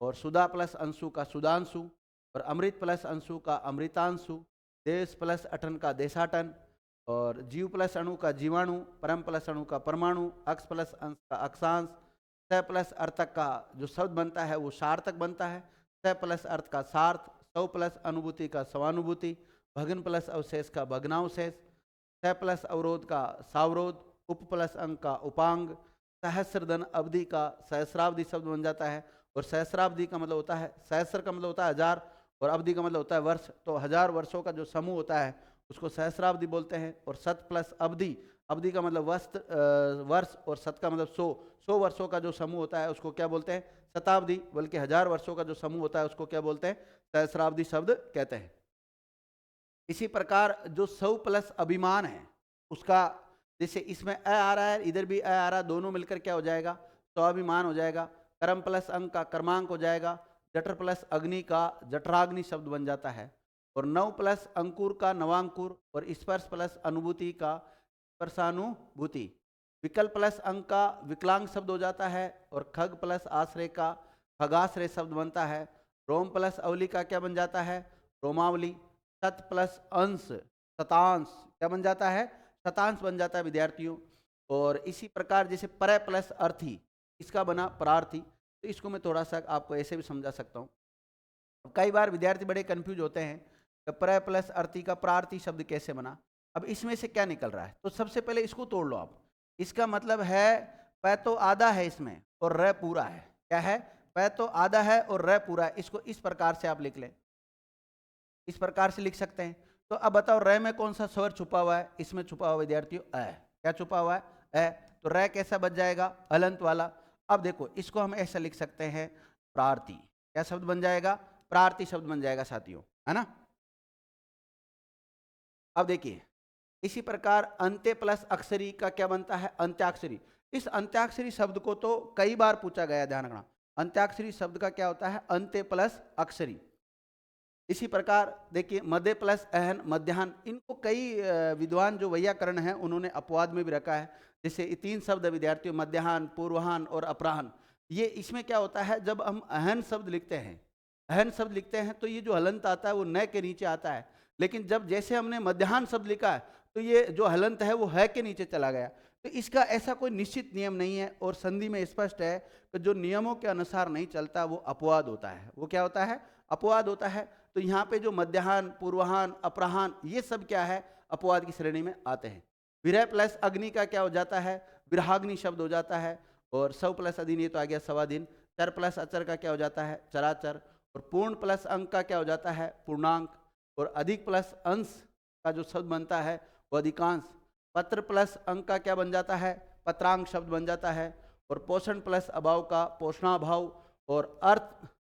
और सुधा प्लस अंशु का सुधांशु। और अमृत प्लस अंशु का अमृतांशु। देश प्लस अटन का देशाटन। और जीव प्लस अणु का जीवाणु। परम प्लस अणु का परमाणु। अक्ष प्लस अंश का अक्षांश। स प्लस अर्थक का जो शब्द बनता है वो सार्थक बनता है। स प्लस अर्थ का सार्थ। सौ प्लस अनुभूति का स्वानुभूति। भग्न प्लस अवशेष का भग्नावशेष। स प्लस अवरोध का सावरोध। उप प्लस अंक का उपांग। सहस्रधन अवधि का सहस्रावधि शब्द बन जाता है। और सहस्रावधि का मतलब होता है, सहस्र का मतलब होता है हजार, और अवधि का मतलब होता है वर्ष। तो 1000 वर्षों का जो समूह होता है उसको सहस्रावधि बोलते हैं। और शत प्लस अवधि, अवधि का मतलब वर्ष, और शत का मतलब 100 वर्षों का जो समूह होता है उसको क्या बोलते हैं? शताब्दी। बल्कि 1000 वर्षों का जो समूह होता है उसको क्या बोलते हैं? सहस्रावधि शब्द कहते हैं। इसी प्रकार जो 100 प्लस अभिमान है उसका, जैसे इसमें अ आ रहा है, इधर भी अ आ रहा है, दोनों मिलकर क्या हो जाएगा? स्वाभिमान हो जाएगा। कर्म प्लस अंक का कर्मांक हो जाएगा। जठर प्लस अग्नि का जठराग्नि शब्द बन जाता है। और 9 प्लस अंकुर का नवांकुर। और स्पर्श प्लस अनुभूति का स्पर्शानुभूति। विकल्प प्लस अंक का विकलांग शब्द हो जाता है। और खग प्लस आश्रय का खगाश्रय शब्द बनता है। रोम प्लस अवली का क्या बन जाता है? रोमावली। शत प्लस अंश शतांश क्या बन जाता है? शतांश बन जाता है विद्यार्थियों। और इसी प्रकार जैसे पर प्लस अर्थी, इसका बना परार्थी। तो इसको मैं थोड़ा सा आपको ऐसे भी समझा सकता हूँ। कई बार विद्यार्थी बड़े कंफ्यूज होते हैं कि पर प्लस अर्थी का प्रार्थी शब्द कैसे बना। अब इसमें से क्या निकल रहा है? तो सबसे पहले इसको तोड़ लो आप। इसका मतलब है प तो आधा है इसमें और र पूरा है। क्या है? प तो आधा है और र पूरा है। इसको इस प्रकार से आप लिख लें, इस प्रकार से लिख सकते हैं। तो अब बताओ र में कौन सा स्वर छुपा हुआ है? इसमें छुपा हुआ विद्यार्थियों अ। क्या छुपा हुआ है? अ। तो र कैसा बच जाएगा? हलंत वाला। अब देखो इसको हम ऐसा लिख सकते हैं प्रार्थी। क्या शब्द बन जाएगा? प्रार्थी शब्द बन जाएगा साथियों, है ना। अब देखिए इसी प्रकार अंत्य प्लस अक्षरी का क्या बनता है? अंत्याक्षरी। इस अंत्याक्षरी शब्द को तो कई बार पूछा गया, ध्यान रखना। अंत्याक्षरी शब्द का क्या होता है? अंत्य प्लस अक्षरी। इसी प्रकार देखिए मध्य प्लस अहन, मध्याह्न, इनको कई विद्वान जो वैयाकरण हैं उन्होंने अपवाद में भी रखा है। जैसे ये तीन शब्द विद्यार्थियों मध्याह्न, पूर्वाह्न और अपराह्न, ये इसमें क्या होता है जब हम अहन शब्द लिखते हैं, अहन शब्द लिखते हैं तो ये जो हलंत आता है वो न के नीचे आता है। लेकिन जब जैसे हमने मध्याह्न शब्द लिखा है तो ये जो हलंत है वो है के नीचे चला गया। तो इसका ऐसा कोई निश्चित नियम नहीं है और संधि में स्पष्ट है कि जो नियमों के अनुसार नहीं चलता वो अपवाद होता है। वो क्या होता है? अपवाद होता है। तो यहाँ पे जो मध्याह्न, पूर्वाह्न, अपराह्न, ये सब क्या है? अपवाद की श्रेणी में आते हैं। विरह प्लस अग्नि का क्या हो जाता है? विरहाग्नि शब्द हो जाता है। और सव प्लस अधीन, ये तो आ गया सवाधीन। चर प्लस अचर का क्या हो जाता है? चराचर। और पूर्ण प्लस अंक का क्या हो जाता है? पूर्णांक। और अधिक प्लस अंश का जो शब्द बनता है वो अधिकांश। पत्र प्लस अंक का क्या बन जाता है? पत्रांक शब्द बन जाता है। और पोषण प्लस अभाव का पोषणाभाव। और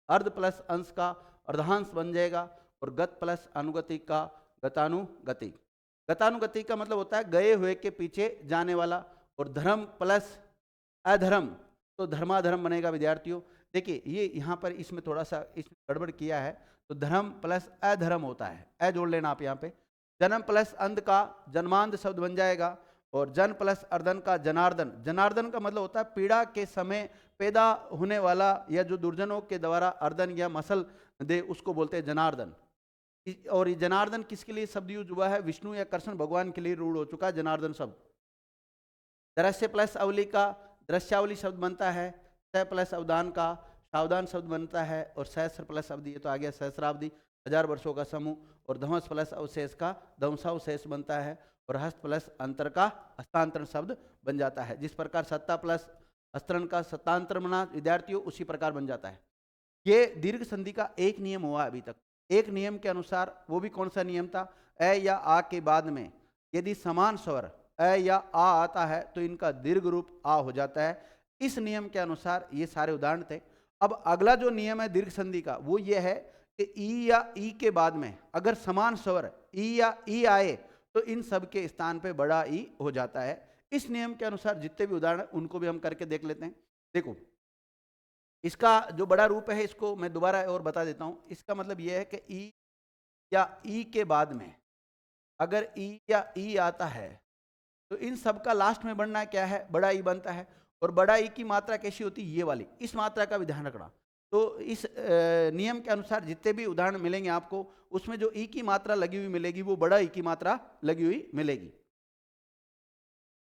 अर्ध प्लस अंश का अर्धांश बन जाएगा। और गत प्लस अनुगति का गतानुगति। गतानुगति का मतलब होता है गए हुए के पीछे जाने वाला। और धर्म प्लस अधर्म, तो धर्माधर्म बनेगा विद्यार्थियों। देखिए ये यहाँ पर इसमें थोड़ा सा इसमें गड़बड़ किया है, तो धर्म प्लस अधर्म होता है, अ जोड़ लेना आप यहाँ पे। जन्म प्लस अंध का जन्मांध शब्द बन जाएगा। और जन प्लस अर्दन का जनार्दन। जनार्दन का मतलब होता है पीड़ा के समय पैदा होने वाला या जो दुर्जनों के द्वारा अर्दन या मसल दे उसको बोलते हैं जनार्दन। और ये जनार्दन किसके लिए शब्द यूज हुआ है? विष्णु या कृष्ण भगवान के लिए रूढ़ हो चुका है जनार्दन शब्द। दृश्य प्लस अवली का दृश्यावली शब्द बनता है। स प्लस अवदान का सावधान शब्द बनता है। और सहस्र प्लस अवधि, ये तो आ गया सहस्रावधि, 1000 वर्षों का समूह। और धवंस प्लस अवशेष का ध्वंसावशेष बनता है। और हस्त प्लस अंतर का हस्तांतरण शब्द बन जाता है। जिस प्रकार सत्ता प्लस हस्तरण का सत्तांतर बना विद्यार्थियों, उसी प्रकार बन जाता है। ये दीर्घ संधि का एक नियम हुआ अभी तक। एक नियम के अनुसार, वो भी कौन सा नियम था? अ या आ के बाद में यदि समान स्वर अ या आ आता है तो इनका दीर्घ रूप आ हो जाता है। इस नियम के अनुसार ये सारे उदाहरण थे। अब अगला जो नियम है दीर्घ संधि का वो ये है कि ई या ई के बाद में अगर समान स्वर ई या ई आए तो इन सब के स्थान पे बड़ा ई हो जाता है। इस नियम के अनुसार जितने भी उदाहरण उनको भी हम करके देख लेते हैं। देखो इसका जो बड़ा रूप है इसको मैं दोबारा और बता देता हूं। इसका मतलब यह है कि ई या ई के बाद में अगर ई या ई आता है तो इन सब का लास्ट में बनना क्या है? बड़ा ई बनता है। और बड़ा ई की मात्रा कैसी होती है? ये वाली, इस मात्रा का भी ध्यान रखना। तो इस नियम के अनुसार जितने भी उदाहरण मिलेंगे आपको उसमें जो ई की मात्रा लगी हुई मिलेगी वो बड़ा ई की मात्रा लगी हुई मिलेगी।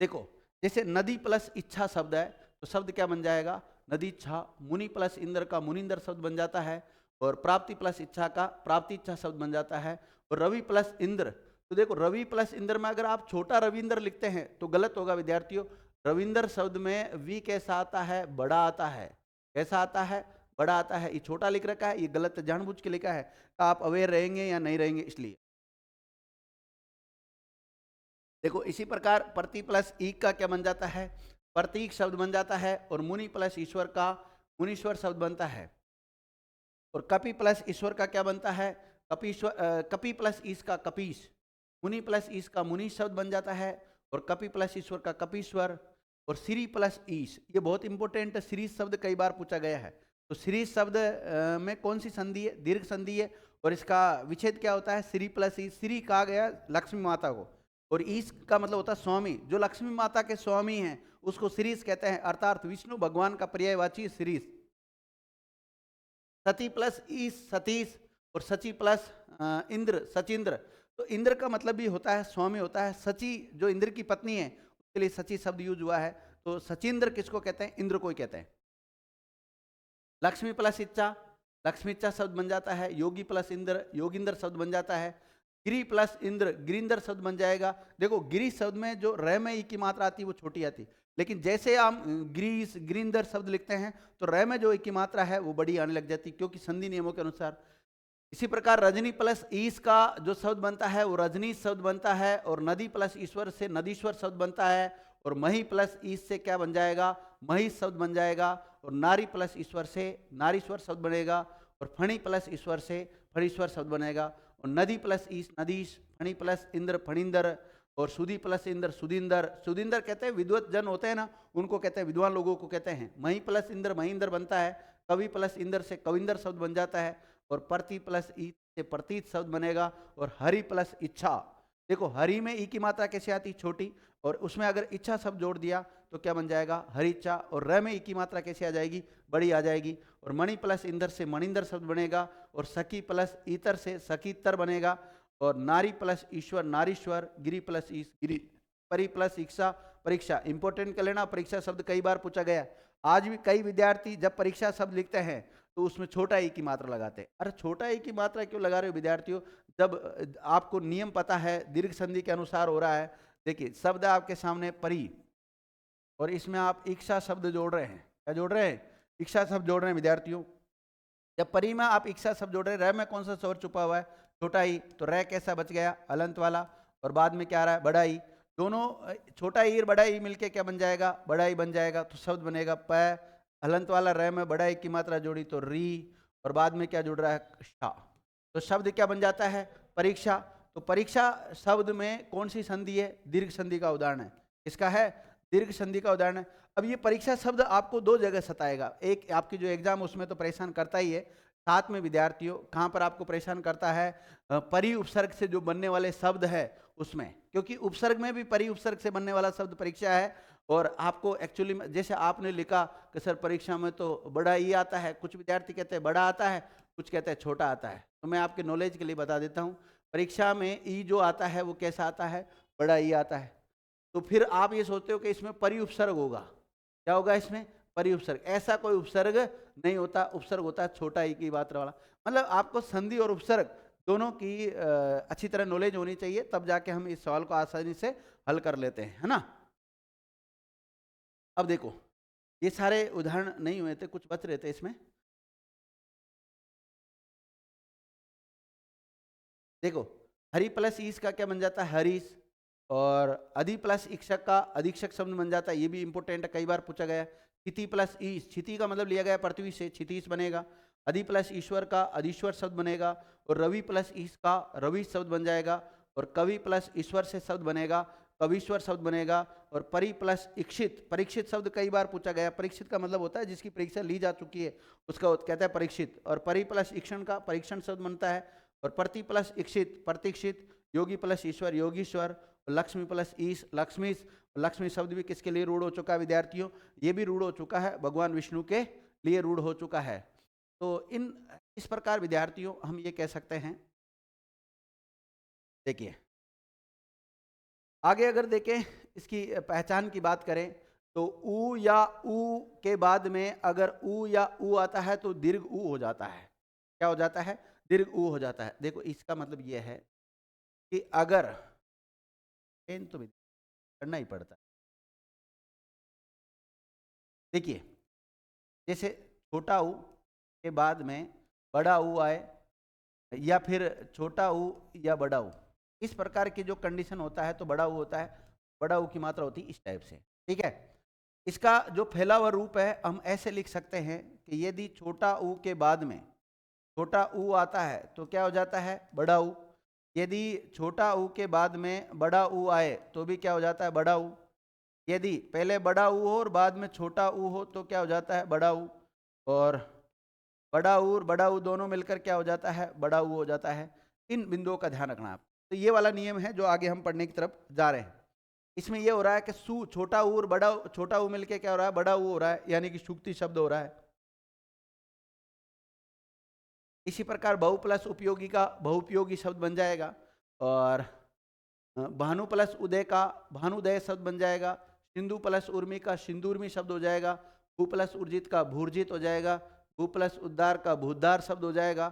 देखो जैसे नदी प्लस इच्छा शब्द है तो शब्द क्या बन जाएगा? नदी इच्छा। मुनि प्लस इंद्र का मुनिंदर शब्द बन जाता है। और प्राप्ति प्लस इच्छा का प्राप्ति इच्छा शब्द बन जाता है। और रवि प्लस इंद्र, तो देखो रवि प्लस इंद्र में अगर आप छोटा रविंद्र लिखते हैं तो गलत होगा विद्यार्थियों। रविंद्र शब्द में वी कैसा आता है? बड़ा आता है। कैसा आता है? बड़ा आता है। ये छोटा लिख रखा है, ये गलत जानबूझ के लिखा है। तो आप अवेयर रहेंगे या नहीं रहेंगे इसलिए। देखो इसी प्रकार प्रति प्लस ई का क्या बन जाता है? प्रतीक शब्द बन जाता है। और मुनि प्लस ईश्वर का मुनीश्वर शब्द बनता है। और कपि प्लस ईश्वर का क्या बनता है? कपीश्वर। कपि प्लस ईश का कपीश। मुनि प्लस ईश का मुनि शब्द बन जाता है। और कपि प्लस ईश्वर का कपीश्वर। और श्री प्लस ईश, ये बहुत इंपॉर्टेंट है। श्री शब्द कई बार पूछा गया है। तो श्री शब्द में कौन सी संधि है? दीर्घ संधि है। और इसका विच्छेद क्या होता है? श्री प्लस ईश। श्री कहा गया लक्ष्मी माता को। और ईश का मतलब होता है स्वामी। जो लक्ष्मी माता के स्वामी हैं उसको श्रीश कहते हैं, अर्थात विष्णु भगवान का पर्यायवाची श्रीश। सती प्लस ईश सतीश। और सची प्लस इंद्र सचिंद्र। तो इंद्र का मतलब भी होता है स्वामी होता है। सची जो इंद्र की पत्नी है उसके लिए सची शब्द यूज हुआ है। तो सचिंद्र किसको कहते हैं? इंद्र को ही कहते हैं। लक्ष्मी प्लस इच्छा, लक्ष्मी इच्छा शब्द बन जाता है। योगी प्लस इंद्र, योगिंद्र शब्द बन जाता है। गिरी प्लस इंद्र, गिरिंदर शब्द बन जाएगा। देखो गिरी शब्द में जो र में ई की मात्रा आती है वो छोटी आती है। लेकिन जैसे हम ग्रीस गिरिंदर शब्द लिखते हैं तो र में जो ई की मात्रा है वो बड़ी आने लग जाती है, क्योंकि संधि नियमों के अनुसार। इसी प्रकार रजनी प्लस ईश का जो शब्द बनता है वो रजनी शब्द बनता है, और नदी प्लस ईश्वर से नदीश्वर शब्द बनता है, और मही प्लस ईश से क्या बन जाएगा, मही शब्द बन जाएगा, और नारी प्लस ईश्वर से नारीश्वर शब्द बनेगा, और फणी प्लस ईश्वर से फणीश्वर शब्द बनेगा, और नदी प्लस ईश नदीश, फणी प्लस इंद्र फणींद्र, और सुधी प्लस इंद्र सुधींद्र। सुधींद्र कहते हैं विद्वत जन होते हैं ना, उनको कहते हैं, विद्वान लोगों को कहते हैं। मही प्लस इंद्र महींद्र बनता है, कवि प्लस इंद्र से कविंद्र शब्द बन जाता है, और प्रति प्लस ई से प्रतीत शब्द बनेगा, और हरि प्लस इच्छा। देखो हरि में ई की मात्रा कैसे आती, छोटी, और उसमें अगर इच्छा शब्द जोड़ दिया तो क्या बन जाएगा, हरि इच्छा, और र में ई की मात्रा कैसे आ जाएगी, बड़ी आ जाएगी, और मणि प्लस इंद्र से मणिंद्र शब्द बनेगा, और सखी प्लस ईतर से सखीतर बनेगा, और नारी प्लस ईश्वर नारीश्वर, गिरी प्लस ईश गिरी, परि प्लस इच्छा परीक्षा। इंपॉर्टेंट कर लेना, परीक्षा शब्द कई बार पूछा गया। आज भी कई विद्यार्थी जब परीक्षा शब्द लिखते हैं तो उसमें छोटा ई की मात्रा लगाते हैं। अरे छोटा ई की मात्रा क्यों लगा रहे हो विद्यार्थियों, जब आपको नियम पता है, दीर्घ संधि के अनुसार हो रहा है। देखिए शब्द आपके सामने परी, और इसमें आप इच्छा शब्द जोड़ रहे हैं, क्या जोड़ रहे हैं, इच्छा शब्द जोड़ रहे हैं विद्यार्थियों। जब परी में आप इच्छा शब्द जोड़ रहे हैं, र में कौन सा स्वर छुपा हुआ है, छोटा ई, तो र कैसा बच गया, अलंत वाला, और बाद में क्या आ रहा है, बड़ा ई। दोनों छोटा ई और बड़ा ई मिलके क्या बन जाएगा, बड़ा ई बन जाएगा, तो शब्द बनेगा प, हलंत वाला र में बड़ा ई की मात्रा जोड़ी तो री, और बाद में क्या जुड़ रहा है, शा, तो शब्द क्या बन जाता है, परीक्षा। तो परीक्षा शब्द में कौन सी संधि है, दीर्घ संधि का उदाहरण है, इसका है दीर्घ संधि का उदाहरण है। अब ये परीक्षा शब्द आपको दो जगह सताएगा, एक आपकी जो एग्जाम उसमें तो परेशान करता ही है, साथ में विद्यार्थियों कहाँ पर आपको परेशान करता है, परि उपसर्ग से जो बनने वाले शब्द है उसमें, क्योंकि उपसर्ग में भी परि उपसर्ग से बनने वाला शब्द परीक्षा है। और आपको एक्चुअली जैसे आपने लिखा कि सर परीक्षा में तो बड़ा ई आता है, कुछ विद्यार्थी कहते हैं बड़ा आता है, कुछ कहते हैं छोटा आता है। तो मैं आपके नॉलेज के लिए बता देता हूँ, परीक्षा में ई जो आता है वो कैसा आता है, बड़ा ई आता है। तो फिर आप ये सोचते हो कि इसमें परि उपसर्ग होगा, क्या होगा इसमें, परि उपसर्ग। ऐसा कोई उपसर्ग नहीं होता, उपसर्ग होता है छोटा ई की मात्रा वाला। मतलब आपको संधि और उपसर्ग दोनों की अच्छी तरह नॉलेज होनी चाहिए, तब जाके हम इस सवाल को आसानी से हल कर लेते हैं, है ना। अब देखो ये सारे उदाहरण नहीं हुए थे, कुछ बच रहे थे इसमें। देखो हरि प्लस ईश का क्या बन जाता है, हरीश, और अधि प्लस इक्षक का अधीक्षक शब्द बन जाता है, ये भी इंपॉर्टेंट है, कई बार पूछा गया। क्षिति प्लस ईश, क्षिति का मतलब लिया गया पृथ्वी से, क्षितिश बनेगा। अधि प्लस ईश्वर का अधीश्वर शब्द बनेगा, और रवि प्लस ईश का रवि शब्द बन जाएगा, और कवि प्लस ईश्वर से शब्द बनेगा, कवीश्वर शब्द बनेगा। और परि प्लस इक्षित, परीक्षित शब्द कई बार पूछा गया, परीक्षित का मतलब होता है जिसकी परीक्षा ली जा चुकी है उसका कहता है परीक्षित। और परि प्लस ईक्षण का परीक्षण शब्द बनता है, और प्रति प्लस इक्षित प्रतीक्षित, योगी प्लस ईश्वर योगीश्वर, लक्ष्मी प्लस ईश लक्ष्मीश। लक्ष्मी शब्द भी किसके लिए रूढ़ हो चुका है विद्यार्थियों, ये भी रूढ़ हो चुका है, भगवान विष्णु के लिए रूढ़ हो चुका है। तो इस प्रकार विद्यार्थियों हम ये कह सकते हैं। देखिए आगे अगर देखें इसकी पहचान की बात करें तो ऊ या ऊ के बाद में अगर ऊ या ऊ आता है तो दीर्घ ऊ हो जाता है। क्या हो जाता है, दीर्घ ऊ हो जाता है। देखो इसका मतलब यह है कि अगर इन तो करना ही पड़ता है। देखिए जैसे छोटा ऊ के बाद में बड़ा ऊ आए, या फिर छोटा ऊ या बड़ा ऊ, इस प्रकार की जो कंडीशन होता है तो बड़ा ऊ होता है, बड़ा ऊ की मात्रा होती है इस टाइप से, ठीक है। इसका जो फैला हुआ रूप है हम ऐसे लिख सकते हैं कि यदि छोटा ऊ के बाद में छोटा ऊ आता है तो क्या हो जाता है, बड़ा ऊ। यदि छोटा ऊ के बाद में बड़ा ऊ आए तो भी क्या हो जाता है, बड़ा ऊ। यदि पहले बड़ा ऊ हो और बाद में छोटा ऊ हो तो क्या हो जाता है, बड़ा ऊ। और बड़ा ऊ और बड़ा ऊ दोनों मिलकर क्या हो जाता है, बड़ा ऊ हो जाता है। इन बिंदुओं का ध्यान रखना आप। तो ये वाला नियम है जो आगे हम पढ़ने की तरफ जा रहे हैं। इसमें ये हो रहा है कि सु छोटा ऊ और बड़ा छोटा ऊ मिलकर क्या हो रहा है, बड़ा ऊ हो रहा है, यानी कि सुक्ति शब्द हो रहा है। इसी प्रकार बहु प्लस उपयोगी का बहुउपयोगी शब्द बन जाएगा, और भानु प्लस उदय का भानुदय शब्द बन जाएगा। सिंधु प्लस उर्मी का सिंदूर्मी शब्द हो जाएगा। भू प्लस उर्जित का भूर्जित हो जाएगा। भू प्लस उद्धार का भूद्धार शब्द हो जाएगा।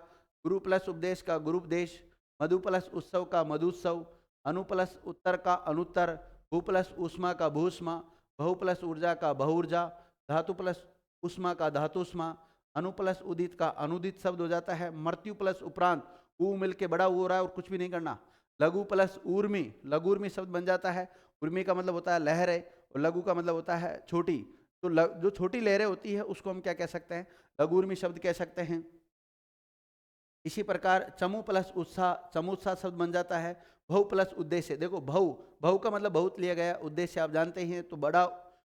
गुरु प्लस उपदेश का गुरुपदेश। मधु प्लस उत्सव का मधुत्सव। अनु प्लस उत्तर का अनुत्तर। भू प्लस ऊष्मा का भूष्मा। बहु प्लस ऊर्जा का बहुऊर्जा। धातु प्लस उष्मा का धातुष्मा। अनु प्लस उदित का अनुदित शब्द हो जाता है। मृत्यु प्लस उपरांत, ऊ मिल के बड़ा ऊ हो रहा है और कुछ भी नहीं करना। लघु प्लस ऊर्मी, लघुर्मी शब्द बन जाता है। उर्मी का मतलब होता है लहरें और लघु का मतलब होता है छोटी। तो जो छोटी लहरें होती है उसको हम क्या कह सकते हैं, लघुर्मी शब्द कह सकते हैं। इसी प्रकार चमु प्लस उत्साह, चमुत्साह शब्द बन जाता है। भव प्लस उद्देश्य, देखो भव, भव का मतलब बहुत लिया गया, उद्देश्य आप जानते हैं तो बड़ा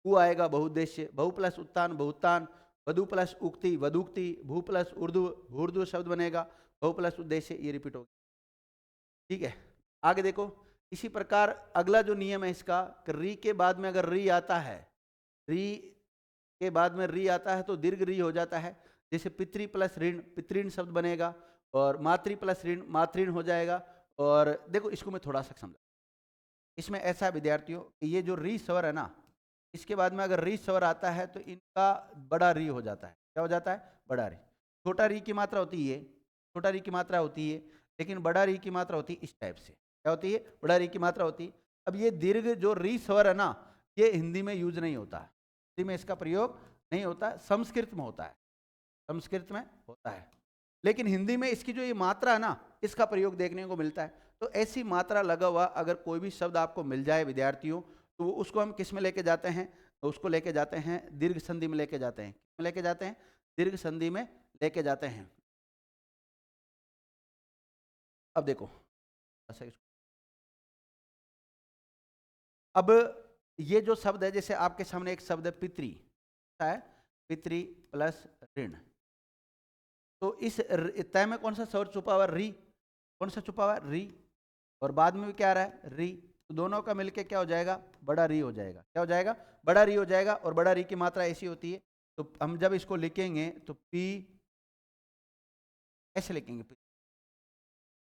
उ आएगा बहुउद्देश्य। भव प्लस उत्तान, बहुतान। वधु प्लस उक्ति, वधुक्ति। भू प्लस उर्दू, भूर्दू शब्द बनेगा। भव प्लस उद्देश्य, ये रिपीट होगा। ठीक है, आगे देखो। इसी प्रकार अगला जो नियम है इसका, री के बाद में अगर री आता है, री के बाद में री आता है तो दीर्घ री हो जाता है। जैसे पितृ प्लस ऋण, पितृण शब्द बनेगा। और मातृ प्लस ऋण, मातृण हो जाएगा। और देखो इसको मैं थोड़ा सा समझा, इसमें ऐसा है विद्यार्थियों कि ये जो री स्वर है ना, इसके बाद में अगर री स्वर आता है तो इनका बड़ा री हो जाता है। क्या हो जाता है, बड़ा री। छोटा री की मात्रा होती है, छोटा री की मात्रा होती है, लेकिन बड़ा री की मात्रा होती है इस टाइप से। क्या होती है, बड़ा री की मात्रा होती है। अब ये दीर्घ जो री स्वर है ना, ये हिंदी में यूज नहीं होता है, हिंदी में इसका प्रयोग नहीं होता, संस्कृत में होता है, संस्कृत में होता है। लेकिन हिंदी में इसकी जो ये मात्रा है ना, इसका प्रयोग देखने को मिलता है। तो ऐसी मात्रा लगा हुआ अगर कोई भी शब्द आपको मिल जाए विद्यार्थियों, तो उसको हम किस में लेके जाते हैं, तो उसको लेके जाते हैं दीर्घ संधि में लेके जाते हैं। किस में लेके जाते हैं, दीर्घ संधि में लेके जाते हैं। अब देखो, अब ये जो शब्द है, जैसे आपके सामने एक शब्द है पितृ, है पितृ प्लस ऋण। तो इस तय में कौन सा स्वर छुपा हुआ, री। कौन सा छुपा हुआ, री। और बाद में भी क्या आ रहा है, री। तो दोनों का मिलके क्या हो जाएगा, बड़ा री हो जाएगा। क्या हो जाएगा, बड़ा री हो जाएगा। और बड़ा री की मात्रा ऐसी होती है, तो हम जब इसको लिखेंगे तो पी ऐसे लिखेंगे,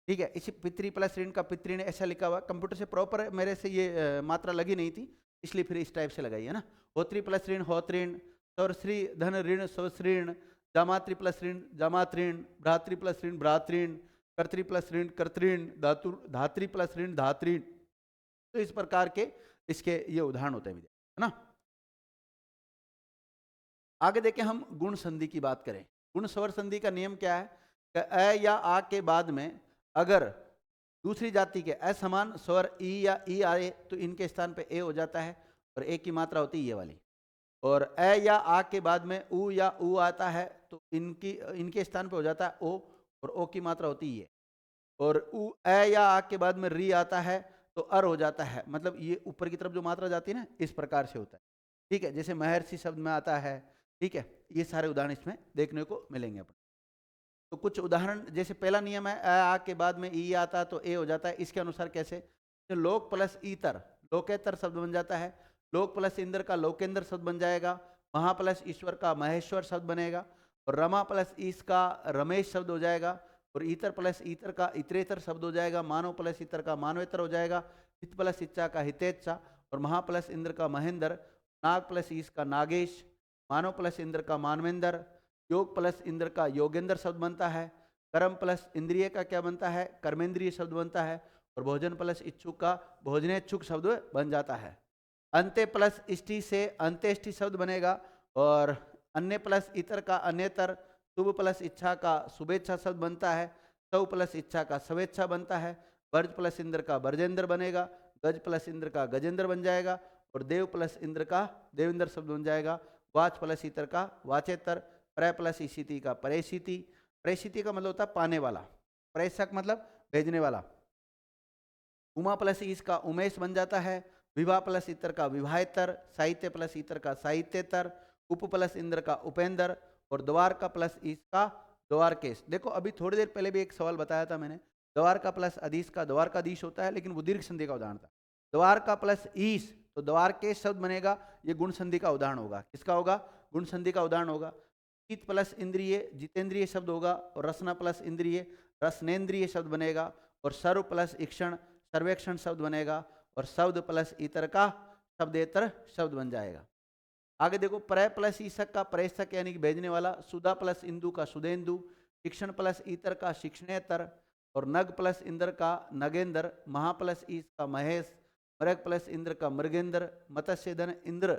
ठीक है। इसी पितृ प्लस ऋण का पितृण ऐसा लिखा हुआ, कंप्यूटर से प्रॉपर मेरे से ये मात्रा लगी नहीं थी, इसलिए फिर इस टाइप से लगाई है ना। होत्री प्लस ऋण होत्रीण, सौरश्री धन ऋण सौश्रीण, जामात्री प्लस ऋण जामात्रीण, भ्रातृ प्लस ऋण भ्रातृण, कर्तृ प्लस ऋण कर्तृण, धातु धात्री प्लस ऋण धात्रीण। तो इस प्रकार के इसके ये उदाहरण होते हैं, है ना। आगे देखें हम गुण संधि की बात करें। गुण स्वर संधि का नियम क्या है कि अ या आ के बाद में अगर दूसरी जाति के असमान स्वर ई या ई आए तो इनके स्थान पे ए हो जाता है और ए की मात्रा होती है ये वाली। और अ या आ के बाद में उ या उ आता है तो इनके स्थान पे हो जाता है ओ, और ओ की मात्रा होती है ये। और उ अ या आ के बाद में री आता है तो अर हो जाता है, मतलब ये ऊपर की तरफ जो मात्रा जाती है ना, इस प्रकार से होता है। ठीक है, जैसे महर्षि शब्द में आता है। ठीक है, ये सारे उदाहरण इसमें देखने को मिलेंगे अपन। तो कुछ उदाहरण, जैसे पहला नियम है अ आ के बाद में ई आता तो ए हो जाता है, इसके अनुसार कैसे, तो लोक प्लस ईतर, लोकेतर शब्द बन जाता है। लोक प्लस इंद्र का लोकेंद्र शब्द बन जाएगा। महा प्लस ईश्वर का महेश्वर शब्द बनेगा। और रमा प्लस ईश का रमेश शब्द हो जाएगा। और ईतर प्लस ईतर का इतरेतर शब्द हो जाएगा। मानव प्लस ईतर का मानवेतर हो जाएगा। हित प्लस इच्छा का हितेच्छा। और महा प्लस इंद्र का महेंद्र। नाग प्लस ईश का नागेश। मानव प्लस इंद्र का मानवेंद्र। योग प्लस इंद्र का योगेंद्र शब्द बनता है। कर्म प्लस इंद्रिय का क्या बनता है, कर्मेंद्रिय शब्द बनता है। और भोजन प्लस इच्छुक का भोजनेच्छुक शब्द बन जाता है। अंत्य प्लस इष्टि से अंत्येष्टि शब्द बनेगा। और अन्य प्लस इतर का अन्यतर। शुभ प्लस इच्छा का शुभेच्छा शब्द बनता है। सौ प्लस इच्छा का स्वेच्छा बनता है। वर्ज प्लस इंद्र का वर्जेंद्र बनेगा। गज प्लस इंद्र का गजेंद्र बन जाएगा। और देव प्लस इंद्र का देवेंद्र शब्द बन जाएगा। वाच प्लस इतर का वाचेतर। प्र प्लस ईशिति का परेशिति। परेशिति का मतलब होता है पाने वाला। प्रेषक मतलब भेजने वाला। उमा प्लस ईश का उमेश बन जाता है। विवाह प्लस इतर का विवाहेतर। साहित्य प्लस इतर का साहित्यतर। उप प्लस इंद्र का उपेंद्र। और द्वार का प्लस ईश का द्वारकेश। देखो अभी थोड़ी देर पहले भी एक सवाल बताया था मैंने, द्वार का प्लस अधीश का द्वारकाधीश होता है, लेकिन वो दीर्घ संधि का उदाहरण था। द्वार का प्लस ईश तो द्वारकेश शब्द बनेगा, ये गुण संधि का उदाहरण होगा। किसका होगा, गुण संधि का उदाहरण होगा। चित प्लस इंद्रिय जितेंद्रिय शब्द होगा। और रसना प्लस इंद्रिय रसनेन्द्रिय शब्द बनेगा। और सर्व प्लस इक्षण सर्वेक्षण शब्द बनेगा। और शब्द प्लस इतर का शब्देतर शब्द बन जाएगा। आगे देखो, प्र प्लस ईशक का प्रेषक यानी कि भेजने वाला। सुधा प्लस इंदु का सुधेंदु। शिक्षण प्लस ईतर का शिक्षणेतर। और नग प्लस इंद्र का नगेंद्र। महा प्लस ईश का महेश। मृग प्लस इंद्र का मृगेंद्र। मत्स्यधन इंद्र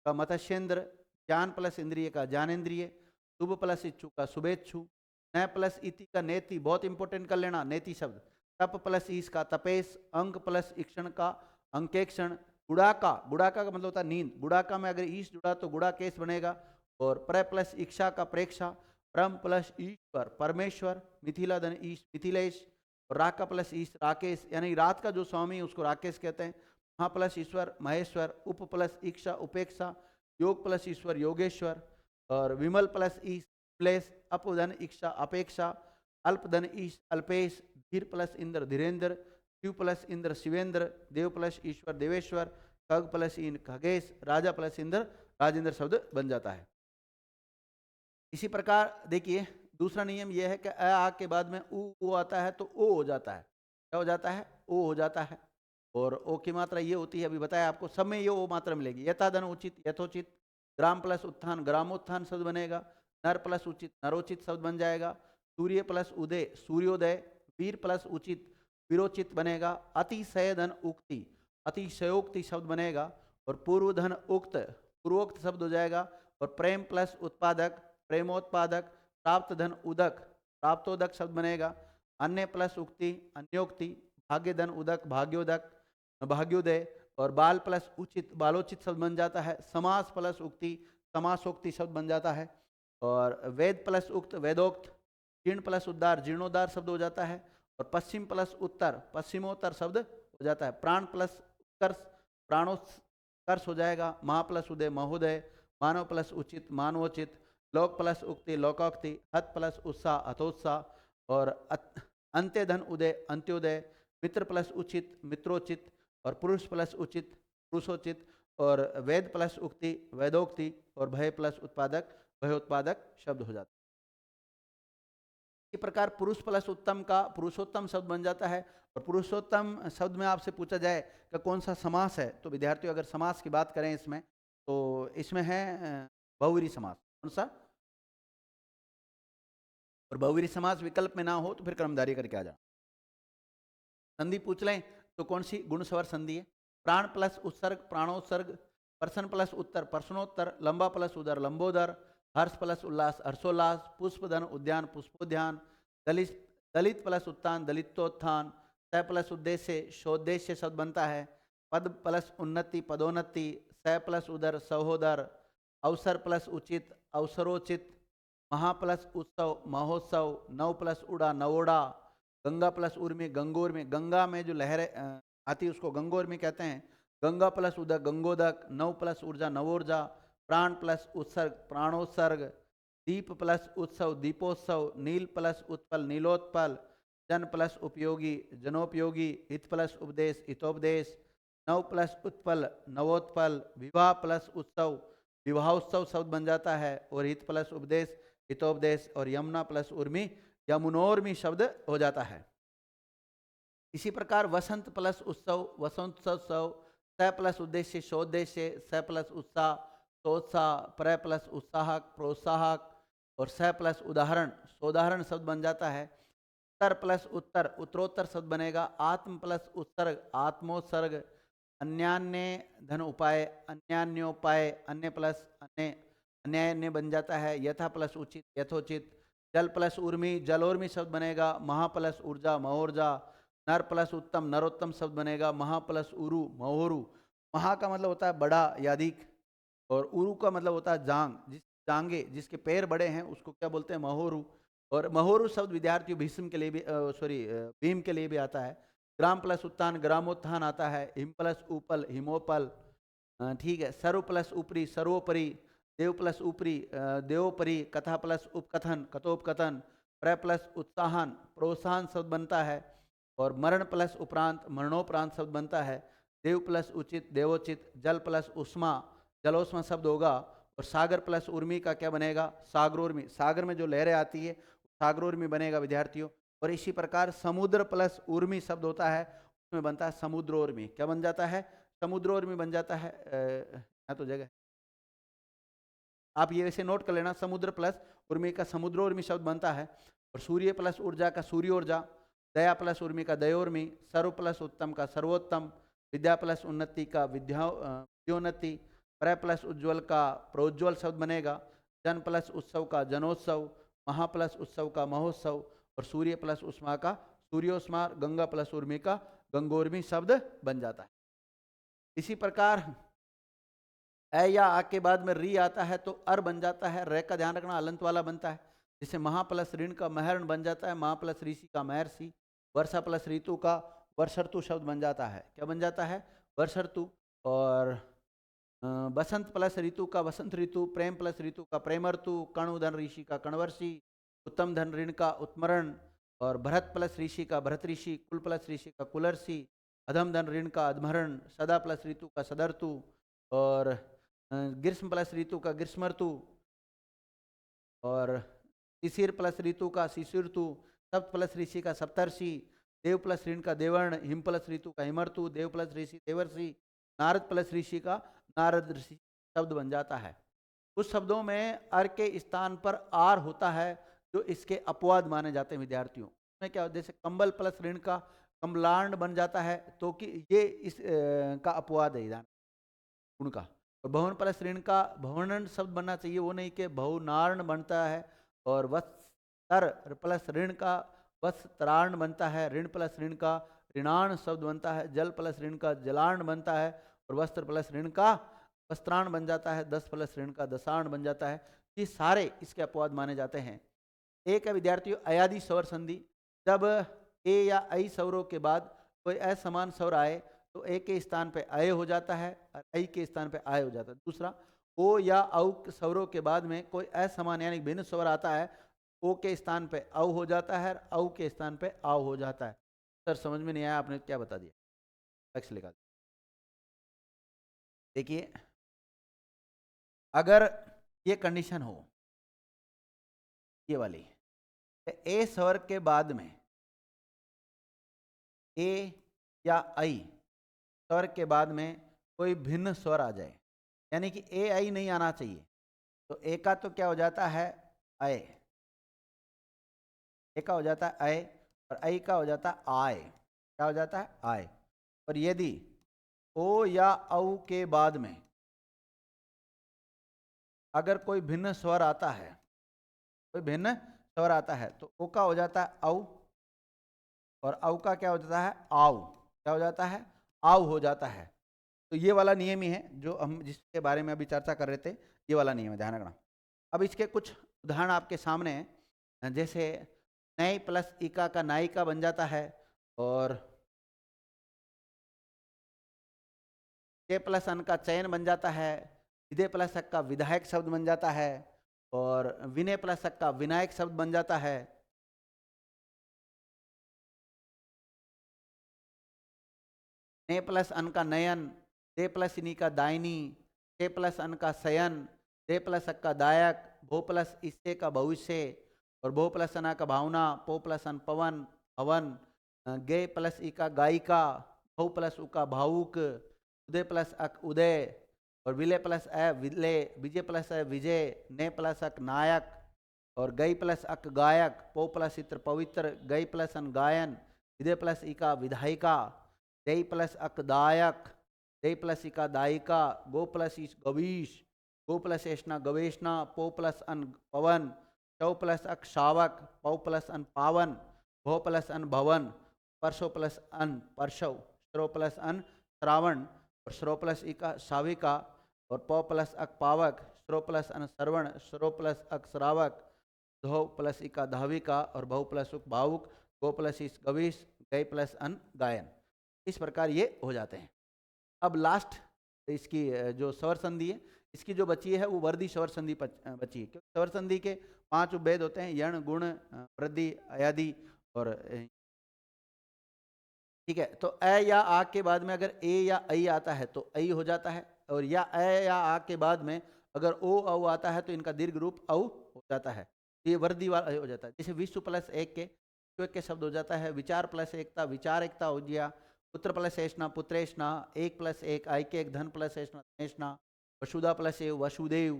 का मत्स्येंद्र। ज्ञान प्लस इंद्रिय का ज्ञानेन्द्रिय। शुभ प्लस इच्छु का शुभेच्छु, न प्लस इति का नेति, बहुत इंपॉर्टेंट कर लेना नेति शब्द, तप प्लस ईश का तपेश, अंक प्लस ईक्षण का अंकेक्षण, गुड़ाका, गुड़ाका का मतलब होता है नींद, गुड़ाका में अगर ईश जुड़ा तो गुड़ा केस बनेगा, और प्र प्लस इक्षा का प्रेक्षा, परम प्लस ईश्वर परमेश्वर, मिथिला धन ईश मिथिलेश, और राका प्लस ईश राकेश, यानी रात का जो स्वामी है उसको राकेश कहते हैं, महा प्लस ईश्वर महेश्वर, उप प्लस इक्षा उपेक्षा, योग प्लस ईश्वर योगेश्वर, और विमल प्लस ईश प्लेस, अपधन इक्षा अपेक्षा, अल्पधन ईश अल्पेश, धीर प्लस इंद्र धीरेन्द्र, शिव प्लस इंद्र शिवेंद्र, देव प्लस ईश्वर देवेश्वर, खग प्लस इन खगेश, राजा प्लस इंद्र राजेंद्र शब्द बन जाता है। इसी प्रकार देखिए दूसरा नियम यह है कि अ आ के बाद में उ आता है तो ओ हो जाता है, क्या हो जाता है, ओ हो जाता है, और ओ की मात्रा ये होती है, अभी बताया आपको, सब में ये ओ मात्रा मिलेगी, यथाधन उचित यथोचित, ग्राम प्लस उत्थान ग्रामोत्थान शब्द बनेगा, नर प्लस उचित नरोचित शब्द बन जाएगा, सूर्य प्लस उदय सूर्योदय, वीर प्लस उचित वीरोचित बनेगा, अतिशय धन उक्ति अतिशयोक्ति शब्द बनेगा, और पूर्व धन उक्त पूर्वोक्त शब्द हो जाएगा, और प्रेम प्लस उत्पादक प्रेमोत्पादक, प्राप्त धन उदक प्राप्तोदक शब्द बनेगा, अन्य प्लस उक्ति अन्योक्ति, भाग्य धन उदक भाग्योदक भाग्योदय, और बाल प्लस उचित बालोचित शब्द बन जाता है, समास प्लस उक्ति समासोक्ति शब्द बन जाता है, और वेद प्लस उक्त वेदोक्त, जीर्ण प्लस उद्धार जीर्णोद्धार शब्द हो जाता है, और पश्चिम प्लस उत्तर पश्चिमोत्तर शब्द हो जाता है, प्राण प्लस उत्कर्ष प्राणोत्कर्ष हो जाएगा, महा प्लस उदय महोदय, मानव प्लस उचित मानवोचित, लोक प्लस उक्ति लोकोक्ति, हत प्लस उत्साह हतोत्साह, और अंत्य धन उदय अंत्योदय, मित्र प्लस उचित मित्रोचित, और पुरुष प्लस उचित पुरुषोचित, और वेद प्लस उक्ति वेदोक्ति, और भय प्लस उत्पादक भयोत्पादक शब्द हो जाता है। इसी प्रकार पुरुष प्लस उत्तम का पुरुषोत्तम शब्द बन जाता है, और पुरुषोत्तम शब्द में आपसे पूछा जाए कि कौन सा समास है, तो विद्यार्थियों अगर समास की बात करें इसमें, तो इसमें है बहुव्रीहि समास, कौन सा, और बहुव्रीहि समास विकल्प में ना हो तो फिर कर्मधारय करके आ जाओ। संधि पूछ लें तो कौन सी, गुण स्वर संधि है, प्राण प्लस उत्सर्ग प्राणोत्सर्ग, पर्सन प्लस उत्तर पर्सनोत्तर, लंबा प्लस उदर लंबोदर, हर्ष प्लस उल्लास हर्षोल्लास, पुष्पधन उद्यान पुष्पोद्यान, दलित दलित प्लस उत्थान दलितोत्थान, स प्लस उद्देश्य शोद्देश्य शब्द बनता है, पद प्लस उन्नति पदोन्नति, स प्लस उदर सहोदर, अवसर प्लस उचित अवसरोचित, महा प्लस उत्सव महोत्सव, नव प्लस उड़ा नवोड़ा, गंगा प्लस उर्मी गंगोर्मी, गंगा में जो लहरें आती है उसको गंगोर्मी कहते हैं, गंगा प्लस उदक गंगोदक, नव प्लस ऊर्जा नवोर्जा, प्राण प्लस उत्सर्ग प्राणोत्सर्ग, दीप प्लस उत्सव दीपोत्सव, नील प्लस उत्पल नीलोत्पल, जन प्लस उपयोगी जनोपयोगी, हित प्लस उपदेश हितोपदेश, नव प्लस उत्पल नवोत्पल, विवाह प्लस उत्सव विवाहोत्सव शब्द बन जाता है, और हित प्लस उपदेश हितोपदेश, और यमुना प्लस उर्मी यमुनोर्मी शब्द हो जाता है। इसी प्रकार वसंत प्लस उत्सव वसंतोत्सव, स प्लस उद्देश्य शोद्देश्य, स प्लस उत्साह सोत्साह, प्र प्लस उत्साहक प्रोत्साहक, और स प्लस उदाहरण सोदाहरण शब्द बन जाता है, उत्तर प्लस उत्तर उत्तरोत्तर शब्द बनेगा, आत्म प्लस उत्सर्ग आत्मोत्सर्ग, अन्यान्य धन उपाय अन्यान्योपाय, अन्य प्लस अन्य अन्यान्य बन जाता है, यथा प्लस उचित यथोचित, जल प्लस उर्मी जलोर्मी शब्द बनेगा, महा प्लस ऊर्जा महोर्जा, नर प्लस उत्तम नरोत्तम शब्द बनेगा, महा प्लस उरु महोरु, महा का मतलब होता है बड़ा या अधिक, और उरु का मतलब होता है जांग, जांगे जिसके पैर बड़े हैं उसको क्या बोलते हैं महोरु, और महोरु शब्द विद्यार्थियों भीष्म के लिए भी भीम के लिए भी आता है, ग्राम प्लस उत्थान ग्रामोत्थान आता है, हिम प्लस ऊपल हिमोपल, ठीक है, सर्व प्लस ऊपरी सर्वोपरि, देव प्लस ऊपरी देवोपरि, कथा प्लस उपकथन कथोपकथन, प्र प्लस उत्साहन प्रोत्साहन शब्द बनता है, और मरण प्लस उपरांत मरणोपरांत शब्द बनता है, देव प्लस उचित देवोचित, जल प्लस उष्मा जलोष्मा शब्द होगा, और सागर प्लस उर्मी का क्या बनेगा सागरोर्मी, सागर में जो लहरें आती है सागरोर्मी बनेगा विद्यार्थियों, और इसी प्रकार समुद्र प्लस उर्मी शब्द होता है उसमें बनता है समुद्रोर्मी, क्या बन जाता है समुद्रोर्मी बन जाता है, यहाँ तो जगह आप ये वैसे नोट कर लेना, समुद्र प्लस उर्मी का समुद्रोर्मी शब्द बनता है, और सूर्य प्लस ऊर्जा का सूर्योर्जा, दया प्लस उर्मी का दयोर्मी, सर्व प्लस उत्तम का सर्वोत्तम, विद्या प्लस उन्नति का विद्योन्नति, प्र प्लस उज्ज्वल का प्रोज्वल शब्द बनेगा, जन प्लस उत्सव का जनोत्सव, महा प्लस उत्सव का महोत्सव और सूर्य प्लस उष्मा का सूर्योष्मा, गंगा प्लस उर्मी का गंगोर्मी शब्द बन जाता है। इसी प्रकार ए या आ के बाद में री आता है तो अर बन जाता है। रे का ध्यान रखना अलंत वाला बनता है। जिसे महा प्लस ऋण का महरण बन जाता है, महा प्लस ऋषि का महर्षि। वर्षा प्लस ऋतु का वर्षर्तु शब्द बन जाता है। क्या बन जाता है? वर्षर्तु। और बसंत प्लस ऋतु का वसंत ऋतु, प्रेम प्लस ऋतु का प्रेमर्तु, कणु धन ऋषि का कणवर्षि, उत्तम धन ऋण का उत्मरण, और भरत प्लस ऋषि का भरत ऋषि, कुल प्लस ऋषि का कुलर्षि, अधम धन ऋण का अधमरण, सदा प्लस ऋतु का सदर्तु, और ग्रीष्म प्लस ऋतु का ग्रीष्मर्तु, और शिशिर प्लस ऋतु का शिशिरतु, सप्त प्लस ऋषि का सप्तर्षि, देव प्लस ऋण का देवर्ण, हिम प्लस ऋतु का हिमर्तु, देव प्लस ऋषि देवर्षि, नारद प्लस ऋषि का नारद ऋषि शब्द बन जाता है। कुछ शब्दों में अर के स्थान पर आर होता है जो इसके अपवाद माने जाते हैं विद्यार्थियों। में क्या, जैसे कंबल प्लस ऋण का कमलांड बन जाता है तो कि ये इस का अपवाद है इधर उनका। और भवन प्लस ऋण का भवनन शब्द बनना चाहिए, वो नहीं कि भवनार्ण बनता है। और वस्तर प्लस ऋण का वस्त्रार्ण बनता है। ऋण प्लस ऋण का ऋणाण शब्द बनता है। जल प्लस ऋण का जलार्ण बनता है। और वस्त्र प्लस ऋण का वस्त्राण बन जाता है। दस प्लस ऋण का दशाण बन जाता है। ये सारे इसके अपवाद माने जाते हैं। एक है विद्यार्थियों अयादि स्वर संधि। जब ए या ऐ स्वरों के बाद कोई असमान स्वर आए तो ए के स्थान पे अय हो जाता है और ऐ के स्थान पे आय हो जाता है। दूसरा, ओ या औ स्वरों के बाद में कोई असमान यानी भिन्न स्वर आता है, ओ के स्थान पे औ हो जाता है और औ के स्थान पे आव हो जाता है। सर समझ में नहीं आया, आपने क्या बता दिया? टेक्स्ट लिखा। देखिए, अगर ये कंडीशन हो, ये वाली, ए स्वर के बाद में ए या ऐ स्वर के बाद में कोई भिन्न स्वर आ जाए, यानी कि ए ऐ नहीं आना चाहिए, तो ए का तो क्या हो जाता है? अय। ए का हो जाता है अय और ऐ का हो जाता है आय। क्या हो जाता है? आय। और यदि ओ या औ के बाद में अगर कोई भिन्न स्वर आता है, कोई भिन्न स्वर आता है, तो ओ का हो जाता है औ और औ का क्या हो जाता है? आव। क्या हो जाता है? आव हो जाता है। तो ये वाला नियम ही है जो हम जिसके बारे में अभी चर्चा कर रहे थे, ये वाला नियम है, ध्यान रखना। अब इसके कुछ उदाहरण आपके सामने हैं। जैसे नई प्लस इका का नायिका बन जाता है, और के प्लस अन का चयन बन जाता है, विदे प्लस अक का विधायक शब्द बन जाता है, और विनय प्लस अक का विनायक शब्द बन जाता है। ने प्लस अन का नयन, दे प्लस इनी का दायनी, के प्लस अन का शयन, दे प्लस अक का दायक, भो प्लस इससे का भविष्य, और भो प्लस अना का भावना, पो प्लस अन पवन हवन, गे प्लस ई का गायिका, भौ प्लस उ का भावुक, उदय प्लस अक उदय, और विलय प्लस अ विलय, विजय प्लस अ विजय, ने प्लस अक नायक, और गई प्लस अक गायक, पो प्लस इत्र पवित्र, गई प्लस अन गायन, विदय प्लस ई का विधायिका, दई प्लस अक दायक, दई प्लस इका दायिका, गो प्लस इस गवीश, गो प्लस एष्णा गवेशना, पो प्लस अन पवन, चौ प्लस अक शावक, पौ प्लस अन पावन, भो प्लस अन भवन, परसो प्लस अन परसव, श्रो प्लस अन श्रावण, और श्रो प्लस इका शाविका, और पौ प्लस अक पावक, श्रो प्लस अन श्रवण, श्रो प्लस अक श्रावक, धो प्लस इका धाविका, और भौ प्लस उक भावुक, गो प्लस इस गवीश, गई प्लस अन गायन। इस प्रकार ये हो जाते हैं। अब लास्ट इसकी जो स्वर संधि है, इसकी जो बची है वो वर्दी स्वर संधि बची है, क्योंकि स्वर संधि के 5 उपभेद होते हैं, यण गुण वृद्धि अयादि और ठीक है। तो अ या आ के बाद में अगर ए या ऐ आता है तो ऐ हो जाता है, और या अ या आ के बाद में अगर ओ औ आता है तो इनका दीर्घ रूप औ हो जाता है, ये वर्दी वाला हो जाता है। जैसे विश्व प्लस एक के शब्द हो जाता है, विचार प्लस एकता विचार एकता हो गया, पुत्र प्लस ऐष्णा पुत्रेष्णा, एक प्लस एक आई के एक, धन प्लस ऐष्णा धनेष्णा, वसुधा प्लस एव वसुदेव,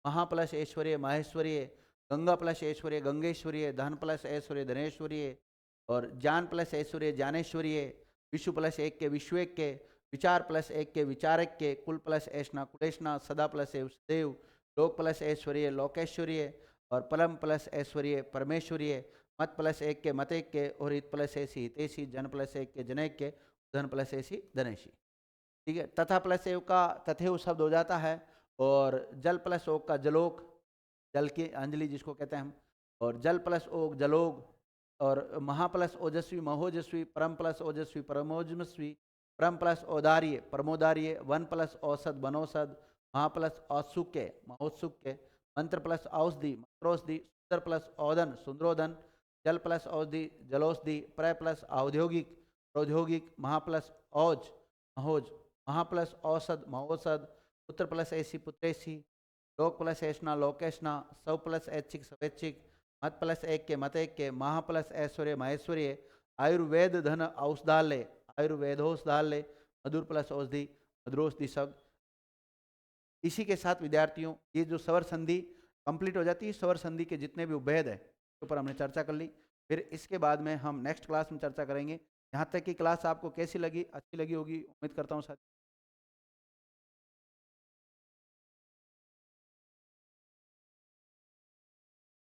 महा प्लस ऐश्वर्य माहेश्वर्य, गंगा प्लस ऐश्वर्य गंगेश्वर्य, धन प्लस ऐश्वर्य धनेश्वर्य, और ज्ञान प्लस ऐश्वर्य ज्ञानेश्वर्य, विश्व प्लस एक के विश्वेक के, विचार प्लस एक के विचारक के, कुल प्लस ऐष्णा कुलेष्णा, सदा प्लस एव सदैव, लोक प्लस ऐश्वर्य लोकेश्वर्य, और परम प्लस ऐश्वर्य परमेश्वर्य, मत प्लस एक के मत एक के, और हित प्लस ऐसी हितेशी, जन प्लस एक के जनैक के, धन प्लस ऐसी धनेशी। ठीक है, तथा प्लस एव का तथेव शब्द हो जाता है, और जल प्लस ओक का जलोक, जल की अंजलि जिसको कहते हैं हम, और जल प्लस ओक जलोग, और महा प्लस ओजस्वी महोजस्वी, परम प्लस ओजस्वी परमोजस्वी, परम प्लस औदार्य परमोदार्य, वन प्लस औषध वनौषध, महा प्लस औत्सुक्य महोत्सुक्य, मंत्र प्लस औषधि मंत्रोषधि, सुंदर प्लस औदन सुंदरोदन, जल प्लस औषधि जलोषधि, प्रय प्लस औद्योगिक प्रौद्योगिक, महा प्लस औज महोज, महा प्लस औषध महोषध, पुत्र प्लस ऐसी पुत्रेशी, लोक प्लस ऐष्णा लोकेशना, सौ प्लस ऐच्छिक स्वैच्छिक, मत प्लस एक के मत एक के, महा प्लस ऐश्वर्य महेश्वर्य, आयुर्वेद धन औषधालय आयुर्वेदोषधालय, मधुर प्लस औषधि मधुरोषधि शब्द। इसी के साथ विद्यार्थियों ये जो स्वर संधि कंप्लीट हो जाती है, स्वर संधि के जितने भी उपभेद है उसके ऊपर हमने चर्चा कर ली। फिर इसके बाद में हम नेक्स्ट क्लास में चर्चा करेंगे। यहाँ तक की क्लास आपको कैसी लगी, अच्छी लगी होगी उम्मीद करता हूँ।